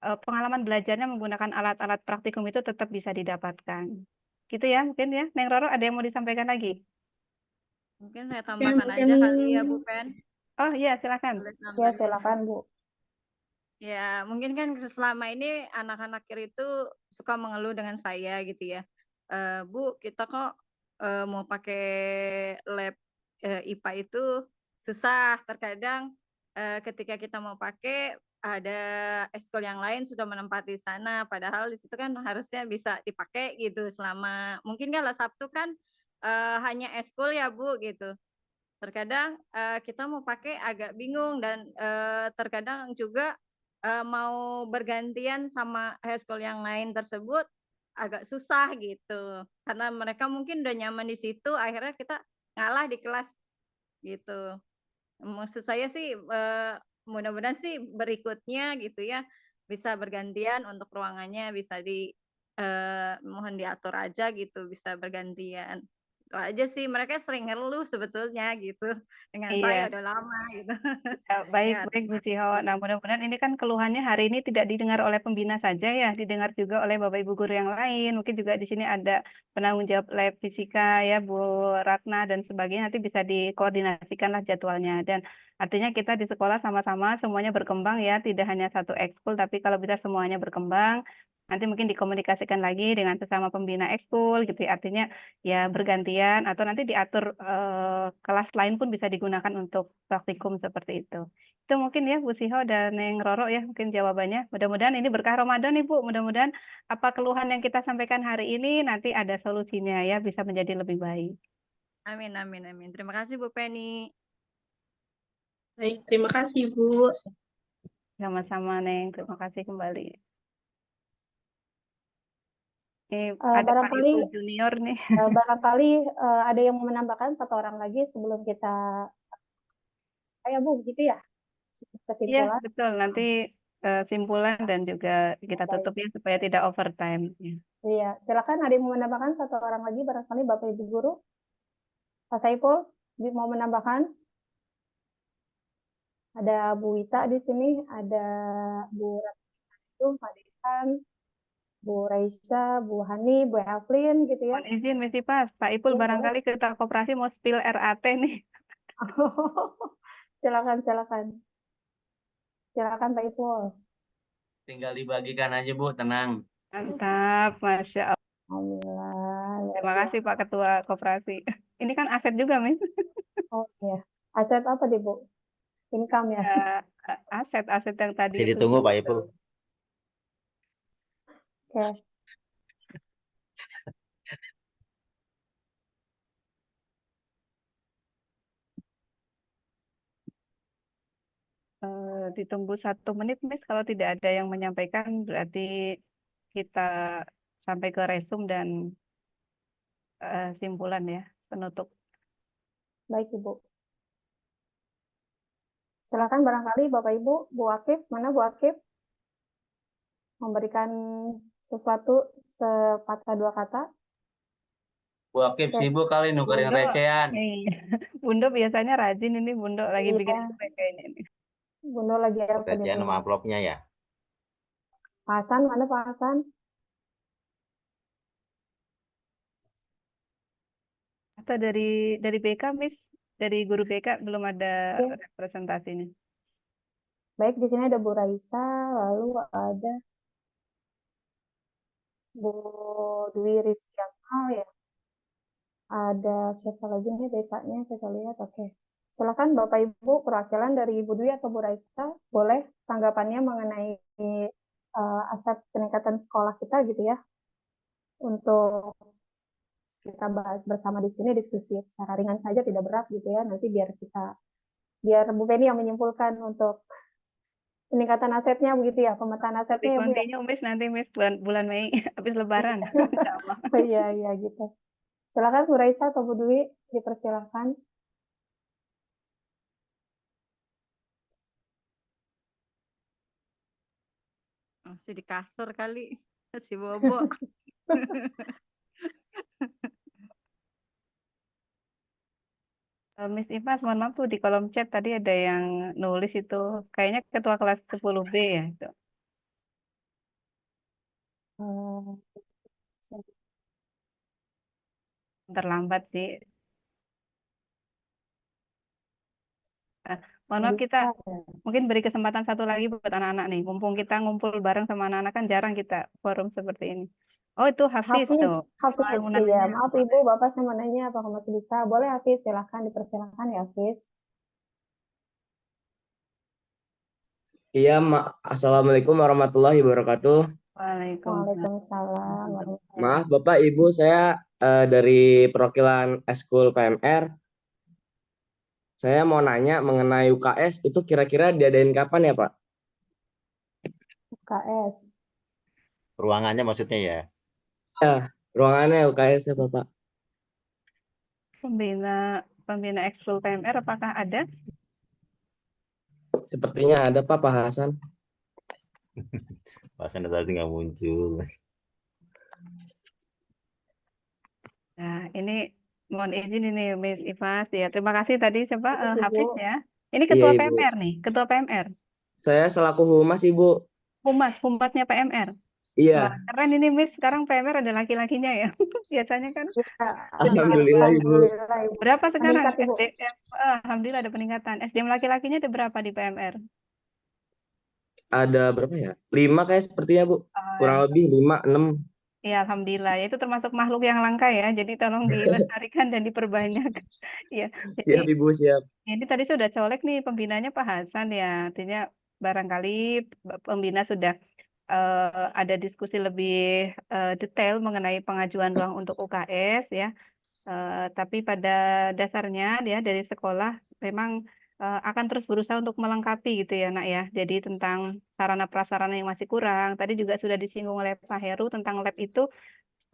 pengalaman belajarnya menggunakan alat-alat praktikum itu tetap bisa didapatkan. Gitu ya, mungkin ya. Neng Roro ada yang mau disampaikan lagi? Mungkin saya Oke, tambahkan mungkin aja kali ya, Bu Pen. Oh iya, silakan. Boleh Ya, nambahin. silakan Bu. Ya, mungkin kan selama ini anak-anak KIR itu suka mengeluh dengan saya gitu ya. Bu, kita kok mau pakai lab IPA itu susah. Terkadang ketika kita mau pakai ada ekskul yang lain sudah menempati sana, padahal di situ kan harusnya bisa dipakai gitu selama mungkin kalau Sabtu kan hanya ekskul ya Bu gitu. Terkadang kita mau pakai agak bingung dan terkadang juga mau bergantian sama high school yang lain tersebut agak susah gitu. Karena mereka mungkin udah nyaman di situ, akhirnya kita ngalah di kelas gitu. Maksud saya sih mudah-mudahan sih berikutnya gitu ya bisa bergantian untuk ruangannya bisa mohon diatur aja gitu bisa bergantian Itu aja sih, mereka sering ngeluh sebetulnya gitu, dengan saya Iya. udah lama gitu. Baik, Ya, baik Bu terima Ciho. kasih. Nah, mudah-mudahan ini kan keluhannya hari ini tidak didengar oleh pembina saja ya, didengar juga oleh Bapak Ibu guru yang lain. Mungkin juga di sini ada penanggung jawab lab fisika ya, Bu Ratna dan sebagainya. Nanti bisa dikoordinasikanlah jadwalnya. Dan artinya kita di sekolah sama-sama semuanya berkembang ya, tidak hanya satu ekskul, tapi kalau bisa semuanya berkembang, nanti mungkin dikomunikasikan lagi dengan sesama pembina ekskul gitu ya. Artinya ya bergantian atau nanti diatur kelas lain pun bisa digunakan untuk praktikum seperti itu. Itu mungkin ya Bu Siho dan Neng Roro ya mungkin jawabannya. Mudah-mudahan ini berkah Ramadan nih Bu. Mudah-mudahan apa keluhan yang kita sampaikan hari ini nanti ada solusinya ya bisa menjadi lebih baik. Amin, amin, amin. Terima kasih Bu Penny. Baik, terima kasih Bu. Sama-sama Neng. Terima kasih kembali. Ada Pak Barangkali Ibu Junior nih. barangkali ada yang mau menambahkan satu orang lagi sebelum kita Bu gitu ya Iya, kesimpulan. betul. Nanti simpulan dan juga kita Baik. tutup ya supaya tidak overtime. Ya. Iya, silakan ada yang mau menambahkan satu orang lagi barangkali Bapak Ibu guru. Pak Saiful mau menambahkan? Ada Bu Wita di sini, ada Bu Ratu, Pak Dekan, Bu Raisa, Bu Hani, Bu Evelyn gitu ya. Mohon izin Miss Ipas, Pak Ipul Iya, barangkali ketua koperasi mau spill RAT nih. Silakan, silakan. Silakan Pak Ipul. Tinggal dibagikan aja Bu, tenang. Mantap, Masya Allah. Alhamdulillah. Terima kasih Pak Ketua Koperasi. Ini kan aset juga, Miss. Oh iya. Aset apa deh Bu? Income ya? Aset yang tadi Masih itu. ditunggu Pak Ipul. Oke. Ditunggu 1 menit, Miss. Kalau tidak ada yang menyampaikan, berarti kita sampai ke resum dan simpulan ya, penutup. Baik Ibu. Silakan barangkali Bapak Ibu, Bu Akif, mana Bu Akif? Memberikan sesuatu sepatah dua kata. Bu Akif sibuk kali nukerin Bundo, recehan. Bundo biasanya rajin ini, Bundo lagi Iya. bikin kue kayaknya nih. Bundo lagi apa nih? Recehan sama amplopnya ya. Pak Hasan, mana Pak Hasan? Atau dari BK, Miss? Dari guru BK belum ada Oke. representasinya. Baik, di sini ada Bu Raisa, lalu ada Bu Dwi Rizky Akmal ya. Ada siapa lagi nih BK-nya kita lihat. Oke. Silakan Bapak Ibu perwakilan dari Ibu Dwi atau Bu Raisa boleh tanggapannya mengenai aset peningkatan sekolah kita gitu ya. Untuk kita bahas bersama di sini, diskusi secara ringan saja, tidak berat gitu ya. Nanti biar Bu Penny yang menyimpulkan untuk peningkatan asetnya begitu ya, pemetaan asetnya ya Bu ya. Continue, Miss, nanti Miss bulan Mei habis Lebaran. Insyaallah. Oh iya gitu. Silakan Bu Raisa atau Bu Dwi, dipersilakan. Masih di kasur kali, si Bobo. Miss Ivas, mohon maaf tuh di kolom chat tadi ada yang nulis itu. Kayaknya ketua kelas 10B ya itu. Terlambat sih. Mohon maaf kita mungkin beri kesempatan satu lagi buat anak-anak nih. Mumpung kita ngumpul bareng sama anak-anak kan jarang kita forum seperti ini. Oh itu Hafiz tuh. Hafiz, iya. Maaf Ibu, Bapak saya mau nanya apakah masih bisa? Boleh Hafiz, silakan dipersilakan ya Hafiz. Iya, Assalamualaikum warahmatullahi wabarakatuh. Waalaikumsalam. Maaf Bapak Ibu, saya dari perwakilan Eskul PMR. Saya mau nanya mengenai UKS itu kira-kira diadain kapan ya Pak? UKS. Ruangannya maksudnya ya? Ya, ruangannya UKS ya Bapak. Pembina Eskul PMR apakah ada? Sepertinya ada Pak Hasan. Pak Hasan tadi nggak muncul. Nah, ini mohon izin ini Miss Ivas ya. Terima kasih tadi siapa Ibu. Hafiz ya. Ini Iya, ketua Ibu. PMR nih, ketua PMR. Saya selaku humas, Ibu. Humasnya PMR. Iya. Wah, keren ini Miss. Sekarang PMR ada laki-lakinya ya. Biasanya kan Ya, Alhamdulillah, Ibu. alhamdulillah, Ibu. berapa sekarang Meningkat, Ibu. SDM? Alhamdulillah ada peningkatan. SDM laki-lakinya ada berapa di PMR? Ada berapa ya? 5 kayak sepertinya, Bu. Kurang lebih 5, 6. Ya, alhamdulillah. Itu termasuk makhluk yang langka ya. Jadi tolong dilestarikan dan diperbanyak. Ya, jadi Siap, Ibu, siap. ini tadi sudah colek nih pembinanya Pak Hasan ya. Artinya barangkali pembina sudah ada diskusi lebih detail mengenai pengajuan ruang untuk UKS ya. Tapi pada dasarnya ya dari sekolah memang akan terus berusaha untuk melengkapi gitu ya Nak ya. Jadi tentang sarana prasarana yang masih kurang. Tadi juga sudah disinggung oleh Pak Heru tentang lab itu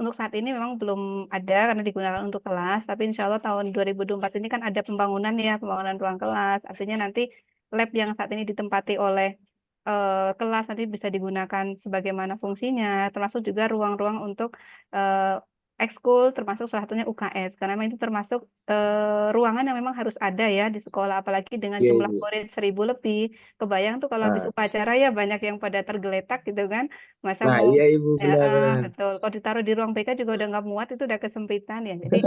untuk saat ini memang belum ada karena digunakan untuk kelas. Tapi insya Allah tahun 2024 ini kan ada pembangunan ya, pembangunan ruang kelas. Artinya nanti lab yang saat ini ditempati oleh kelas nanti bisa digunakan sebagaimana fungsinya, termasuk juga ruang-ruang untuk ekskul, termasuk salah satunya UKS, karena memang itu termasuk ruangan yang memang harus ada ya di sekolah, apalagi dengan Iya, jumlah Ibu. murid 1000 lebih. Kebayang tuh kalau habis Nah, upacara ya banyak yang pada tergeletak gitu kan, masa nah mau iya, Ibu, ya, benar-benar. betul. Kalau ditaruh di ruang BK juga udah nggak muat, itu udah kesempitan ya. Jadi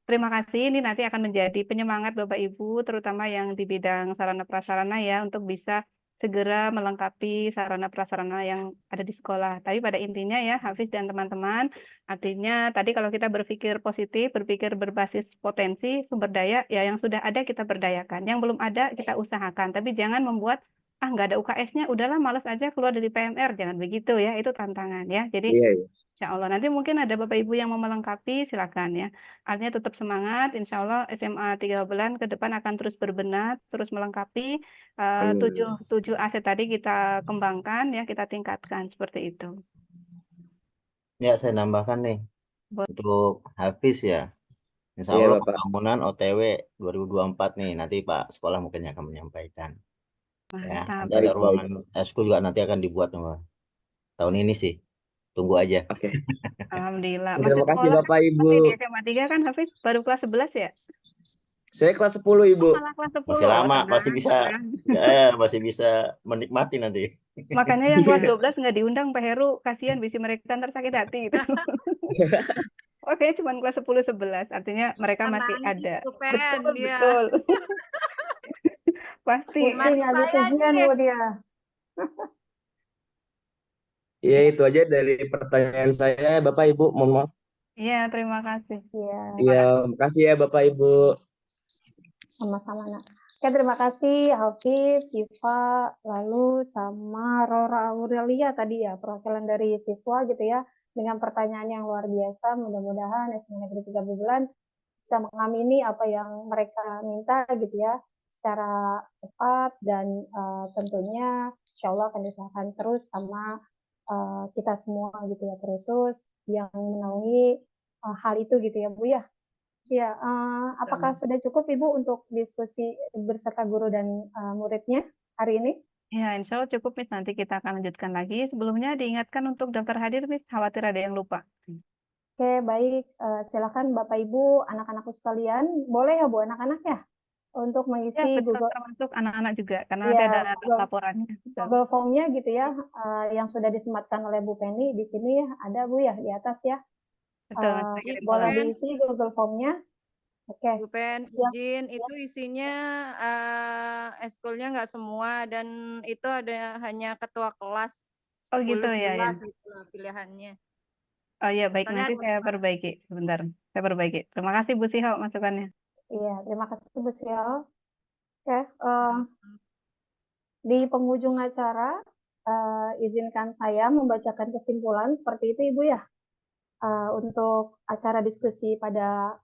terima kasih, ini nanti akan menjadi penyemangat Bapak Ibu, terutama yang di bidang sarana prasarana ya, untuk bisa segera melengkapi sarana prasarana yang ada di sekolah. Tapi pada intinya ya, Hafiz dan teman-teman, artinya tadi kalau kita berpikir positif, berpikir berbasis potensi, sumber daya, ya yang sudah ada kita berdayakan. Yang belum ada kita usahakan. Tapi jangan membuat, nggak ada UKS-nya, udahlah males aja keluar dari PMR. Jangan begitu ya, itu tantangan ya. Jadi Iya, iya. Insya Allah nanti mungkin ada Bapak Ibu yang mau melengkapi, silakan ya. Artinya tetap semangat, Insya Allah SMA 3 bulan ke depan akan terus berbenah, terus melengkapi Amin. tujuh aset tadi kita kembangkan ya, kita tingkatkan seperti itu. Ya, saya nambahkan nih Boleh. untuk Hafiz ya. Insya Iya, Allah Bapak. pembangunan OTW 2024 nih, nanti Pak Sekolah mungkin akan menyampaikan. Ya, Mantap. nanti ada Baik, baik. ruangan eskul juga nanti akan dibuat tahun ini sih. Tunggu aja. Oke. Alhamdulillah. Terima Masih kasih, sekolah Bapak, Ibu. masih di SMA 3 kan Hafiz? Baru kelas 11 ya? Saya kelas 10, Ibu. Malah kelas 10. Masih lama, masih tenang, bisa tenang. masih bisa menikmati nanti. Makanya yang kelas 12 nggak diundang Pak Heru, kasihan bisi mereka ntar sakit hati gitu. Oke, cuma kelas 10-11, artinya mereka masih Tenang ada. gitu, Pen, Betul, dia. betul. Pasti. Pusing Masuk habis saya ujian, nih. Bu dia. Ya, itu aja dari pertanyaan saya, Bapak, Ibu. Mohon maaf. Iya, terima kasih. Iya, Iya, makasih ya, Bapak, Ibu. sama-sama, Nak. Oke, terima kasih Hafiz, Syifa, lalu sama Rora Aurelia tadi ya, perwakilan dari siswa gitu ya, dengan pertanyaan yang luar biasa. Mudah-mudahan SMA Negeri 3 Bulan bisa mengamini apa yang mereka minta gitu ya, secara cepat dan tentunya insya Allah akan disahkan terus sama kita semua gitu ya, terusus yang menaungi hal itu gitu ya Bu ya. Ya, apakah sudah cukup Ibu untuk diskusi beserta guru dan muridnya hari ini? Ya, insya Allah cukup, Miss. Nanti kita akan lanjutkan lagi. Sebelumnya diingatkan untuk daftar hadir, Miss. Khawatir ada yang lupa. Oke, baik. Silakan Bapak Ibu, anak-anakku sekalian. Boleh ya Bu, anak-anak ya? Untuk Ya, mengisi betul. Google, Termasuk anak-anak juga, karena nanti ya, ada Google, laporannya. Betul. Google Form-nya gitu ya, yang sudah disematkan oleh Bu Penny di sini ya, ada Bu ya di atas ya. Betul, Mas. Saya kirim Boleh ulang. diisi Google Form-nya. Oke. Bu Pen, Ya. izin, itu isinya eskulnya nggak semua, dan itu ada hanya ketua kelas Oh gitu 10, ya, ya. 11 gitu lah pilihannya. Oh iya, baik. Soalnya Nanti saya perbaiki. Sebentar. Saya perbaiki. Terima kasih, Bu Siho, masukannya. Iya, terima kasih Bu Sia. Oke, di penghujung acara, izinkan saya membacakan kesimpulan seperti itu Ibu ya, untuk acara diskusi pada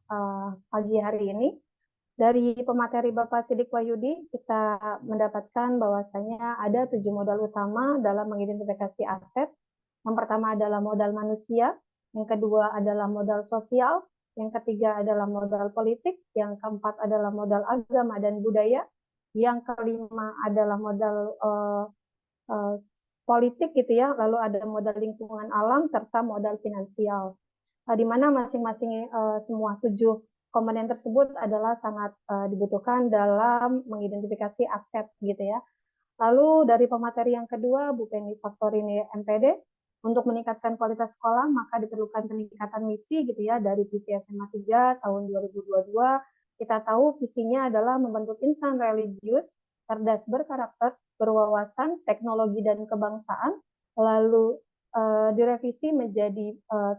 pagi hari ini. Dari pemateri Bapak Sidik Wahyudi, kita mendapatkan bahwasanya ada 7 modal utama dalam mengidentifikasi aset. Yang pertama adalah modal manusia, yang kedua adalah modal sosial, yang ketiga adalah modal politik, yang keempat adalah modal agama dan budaya, yang kelima adalah modal politik gitu ya, lalu ada modal lingkungan alam serta modal finansial. Di mana masing-masing semua 7 komponen tersebut adalah sangat dibutuhkan dalam mengidentifikasi aset gitu ya. Lalu dari pemateri yang kedua, Bu Penny Saptorini MPD, untuk meningkatkan kualitas sekolah maka diperlukan peningkatan misi gitu ya dari visi SMA 3 tahun 2022. Kita tahu visinya adalah membentuk insan religius, cerdas berkarakter, berwawasan, teknologi dan kebangsaan. Lalu direvisi menjadi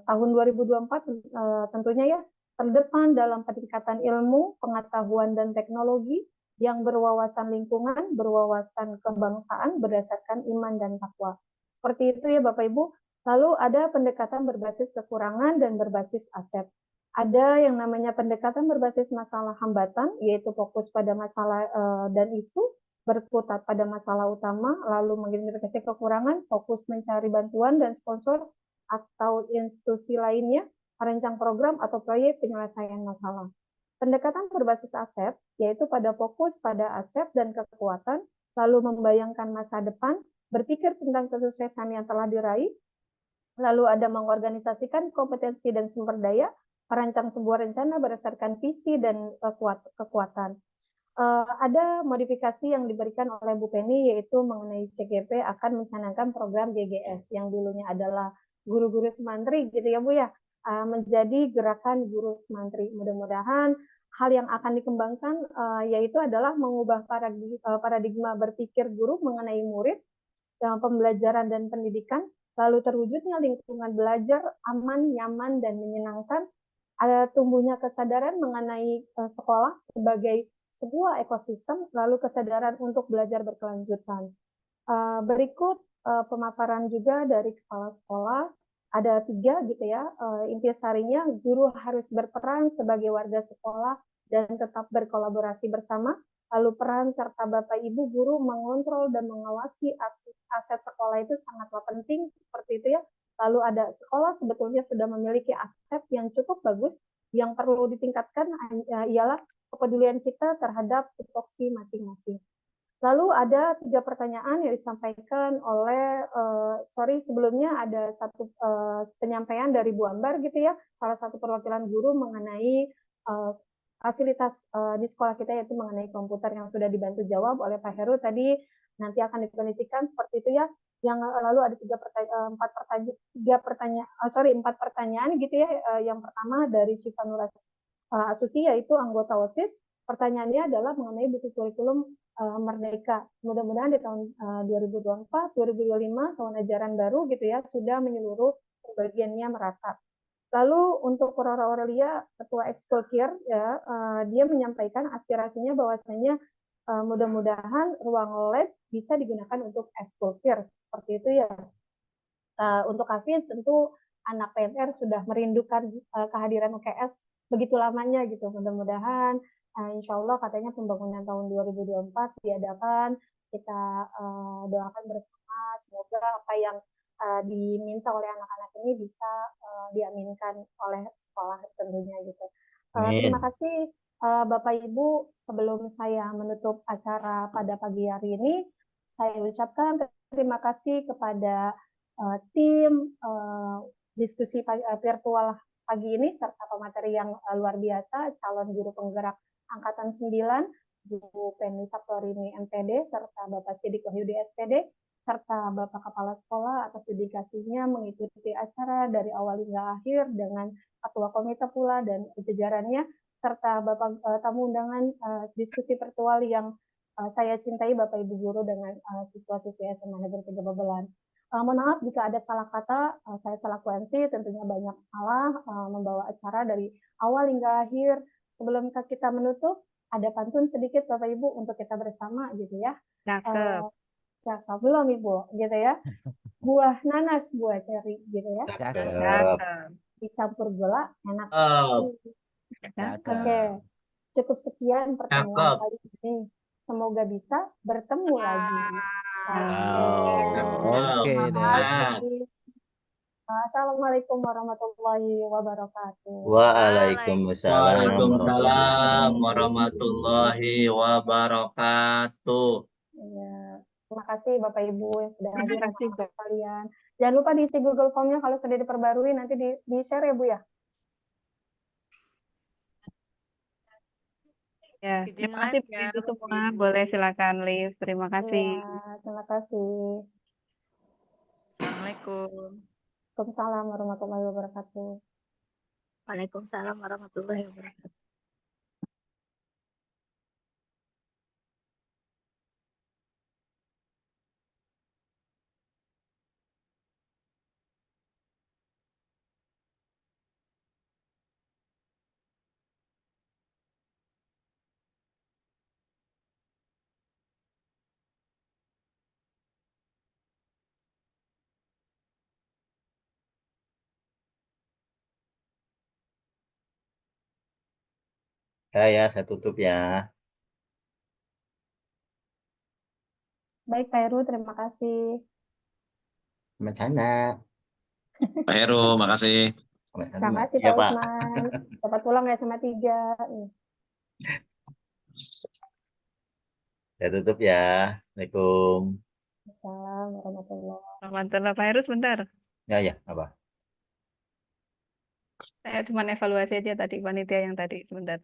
tahun 2024 tentunya ya terdepan dalam peningkatan ilmu, pengetahuan dan teknologi yang berwawasan lingkungan, berwawasan kebangsaan berdasarkan iman dan takwa. Seperti itu ya Bapak Ibu. Lalu ada pendekatan berbasis kekurangan dan berbasis aset. Ada yang namanya pendekatan berbasis masalah hambatan, yaitu fokus pada masalah dan isu, berkutat pada masalah utama, lalu mengidentifikasi kekurangan, fokus mencari bantuan dan sponsor atau institusi lainnya, merancang program atau proyek penyelesaian masalah. Pendekatan berbasis aset, yaitu pada fokus pada aset dan kekuatan, lalu membayangkan masa depan, berpikir tentang kesuksesan yang telah diraih, lalu ada mengorganisasikan kompetensi dan sumber daya, merancang sebuah rencana berdasarkan visi dan kekuatan. Ada modifikasi yang diberikan oleh Bu Penny, yaitu mengenai CGP akan mencanangkan program GGS yang dulunya adalah guru-guru semantri gitu ya Bu ya, menjadi gerakan guru semantri. Mudah-mudahan hal yang akan dikembangkan yaitu adalah mengubah paradigma berpikir guru mengenai murid, pembelajaran dan pendidikan, lalu terwujudnya lingkungan belajar aman, nyaman, dan menyenangkan, ada tumbuhnya kesadaran mengenai sekolah sebagai sebuah ekosistem, lalu kesadaran untuk belajar berkelanjutan. Berikut pemaparan juga dari kepala sekolah, ada 3 gitu ya, intisarinya guru harus berperan sebagai warga sekolah dan tetap berkolaborasi bersama, lalu peran serta Bapak Ibu guru mengontrol dan mengawasi aset sekolah itu sangatlah penting, seperti itu ya. Lalu ada sekolah sebetulnya sudah memiliki aset yang cukup bagus, yang perlu ditingkatkan ialah kepedulian kita terhadap tupoksi masing-masing. Lalu ada 3 pertanyaan yang disampaikan oleh, sebelumnya ada satu penyampaian dari Bu Ambar gitu ya, salah satu perwakilan guru mengenai fasilitas di sekolah kita, yaitu mengenai komputer yang sudah dibantu jawab oleh Pak Heru tadi, nanti akan dikondisikan seperti itu ya. Yang lalu ada 4 pertanyaan gitu ya. Yang pertama dari Syifa Nur Asuti, yaitu anggota OSIS. Pertanyaannya adalah mengenai buku kurikulum Merdeka. Mudah-mudahan di tahun 2024-2025 tahun ajaran baru gitu ya sudah menyeluruh pembagiannya merata. Lalu untuk Rora Aurelia, Ketua Ekskul-Kir ya, dia menyampaikan aspirasinya bahwasanya mudah-mudahan ruang lab bisa digunakan untuk Ekskul-Kir seperti itu ya. Untuk Hafiz tentu anak PMR sudah merindukan kehadiran UKS begitu lamanya gitu. Mudah-mudahan insya Allah katanya pembangunan tahun 2024 diadakan, kita doakan bersama semoga apa yang diminta oleh anak-anak ini bisa diaminkan oleh sekolah tentunya gitu. Terima kasih Bapak Ibu. Sebelum saya menutup acara pada pagi hari ini, saya ucapkan terima kasih kepada tim diskusi virtual pagi ini serta pemateri yang luar biasa, calon guru penggerak Angkatan 9, Bu Penny Saptorini MPD, serta Bapak Sidik Wahyudi SPD, serta Bapak Kepala Sekolah atas dedikasinya mengikuti acara dari awal hingga akhir dengan Ketua Komite pula dan jajarannya, serta Bapak tamu undangan diskusi virtual yang saya cintai Bapak Ibu Guru dengan siswa-siswi SMA Negeri 3 Babelan. Mohon maaf jika ada salah kata, saya selaku MC tentunya banyak salah membawa acara dari awal hingga akhir. Sebelum kita menutup, ada pantun sedikit Bapak Ibu untuk kita bersama gitu ya. Cakep. Cakep belum Ibu gitu ya. Buah nanas, buah ceri gitu ya. Cakep. Dicampur gula, enak Cakep. Oke, cukup sekian pertemuan kali ini. Semoga bisa bertemu lagi. Oke deh. Assalamualaikum warahmatullahi wabarakatuh. Waalaikumsalam warahmatullahi wabarakatuh. Ya, terima kasih Bapak Ibu yang sudah hadir sekalian. Jangan lupa diisi Google Form-nya kalau sudah diperbarui nanti di-share ya Bu ya. Ya, Izin terima kasih live Bu ya, Ibu Bu semua. Ibu. Boleh silakan live. Terima Iya, kasih. terima kasih. Assalamualaikum. Waalaikumsalam warahmatullahi wabarakatuh. Waalaikumsalam warahmatullahi wabarakatuh. Ya, saya tutup ya. Baik, Pak Heru, terima kasih. Sama-sama. Pak Heru, makasih. Terima kasih Iya, Pak Pak. Usman. Dapat pulang ya sama 3. Saya tutup ya. Assalamualaikum. Assalamualaikum warahmatullahi. Rahmatullah. Pak Heru sebentar. Ya, apa? Saya cuma evaluasi aja tadi, panitia yang tadi. Sebentar.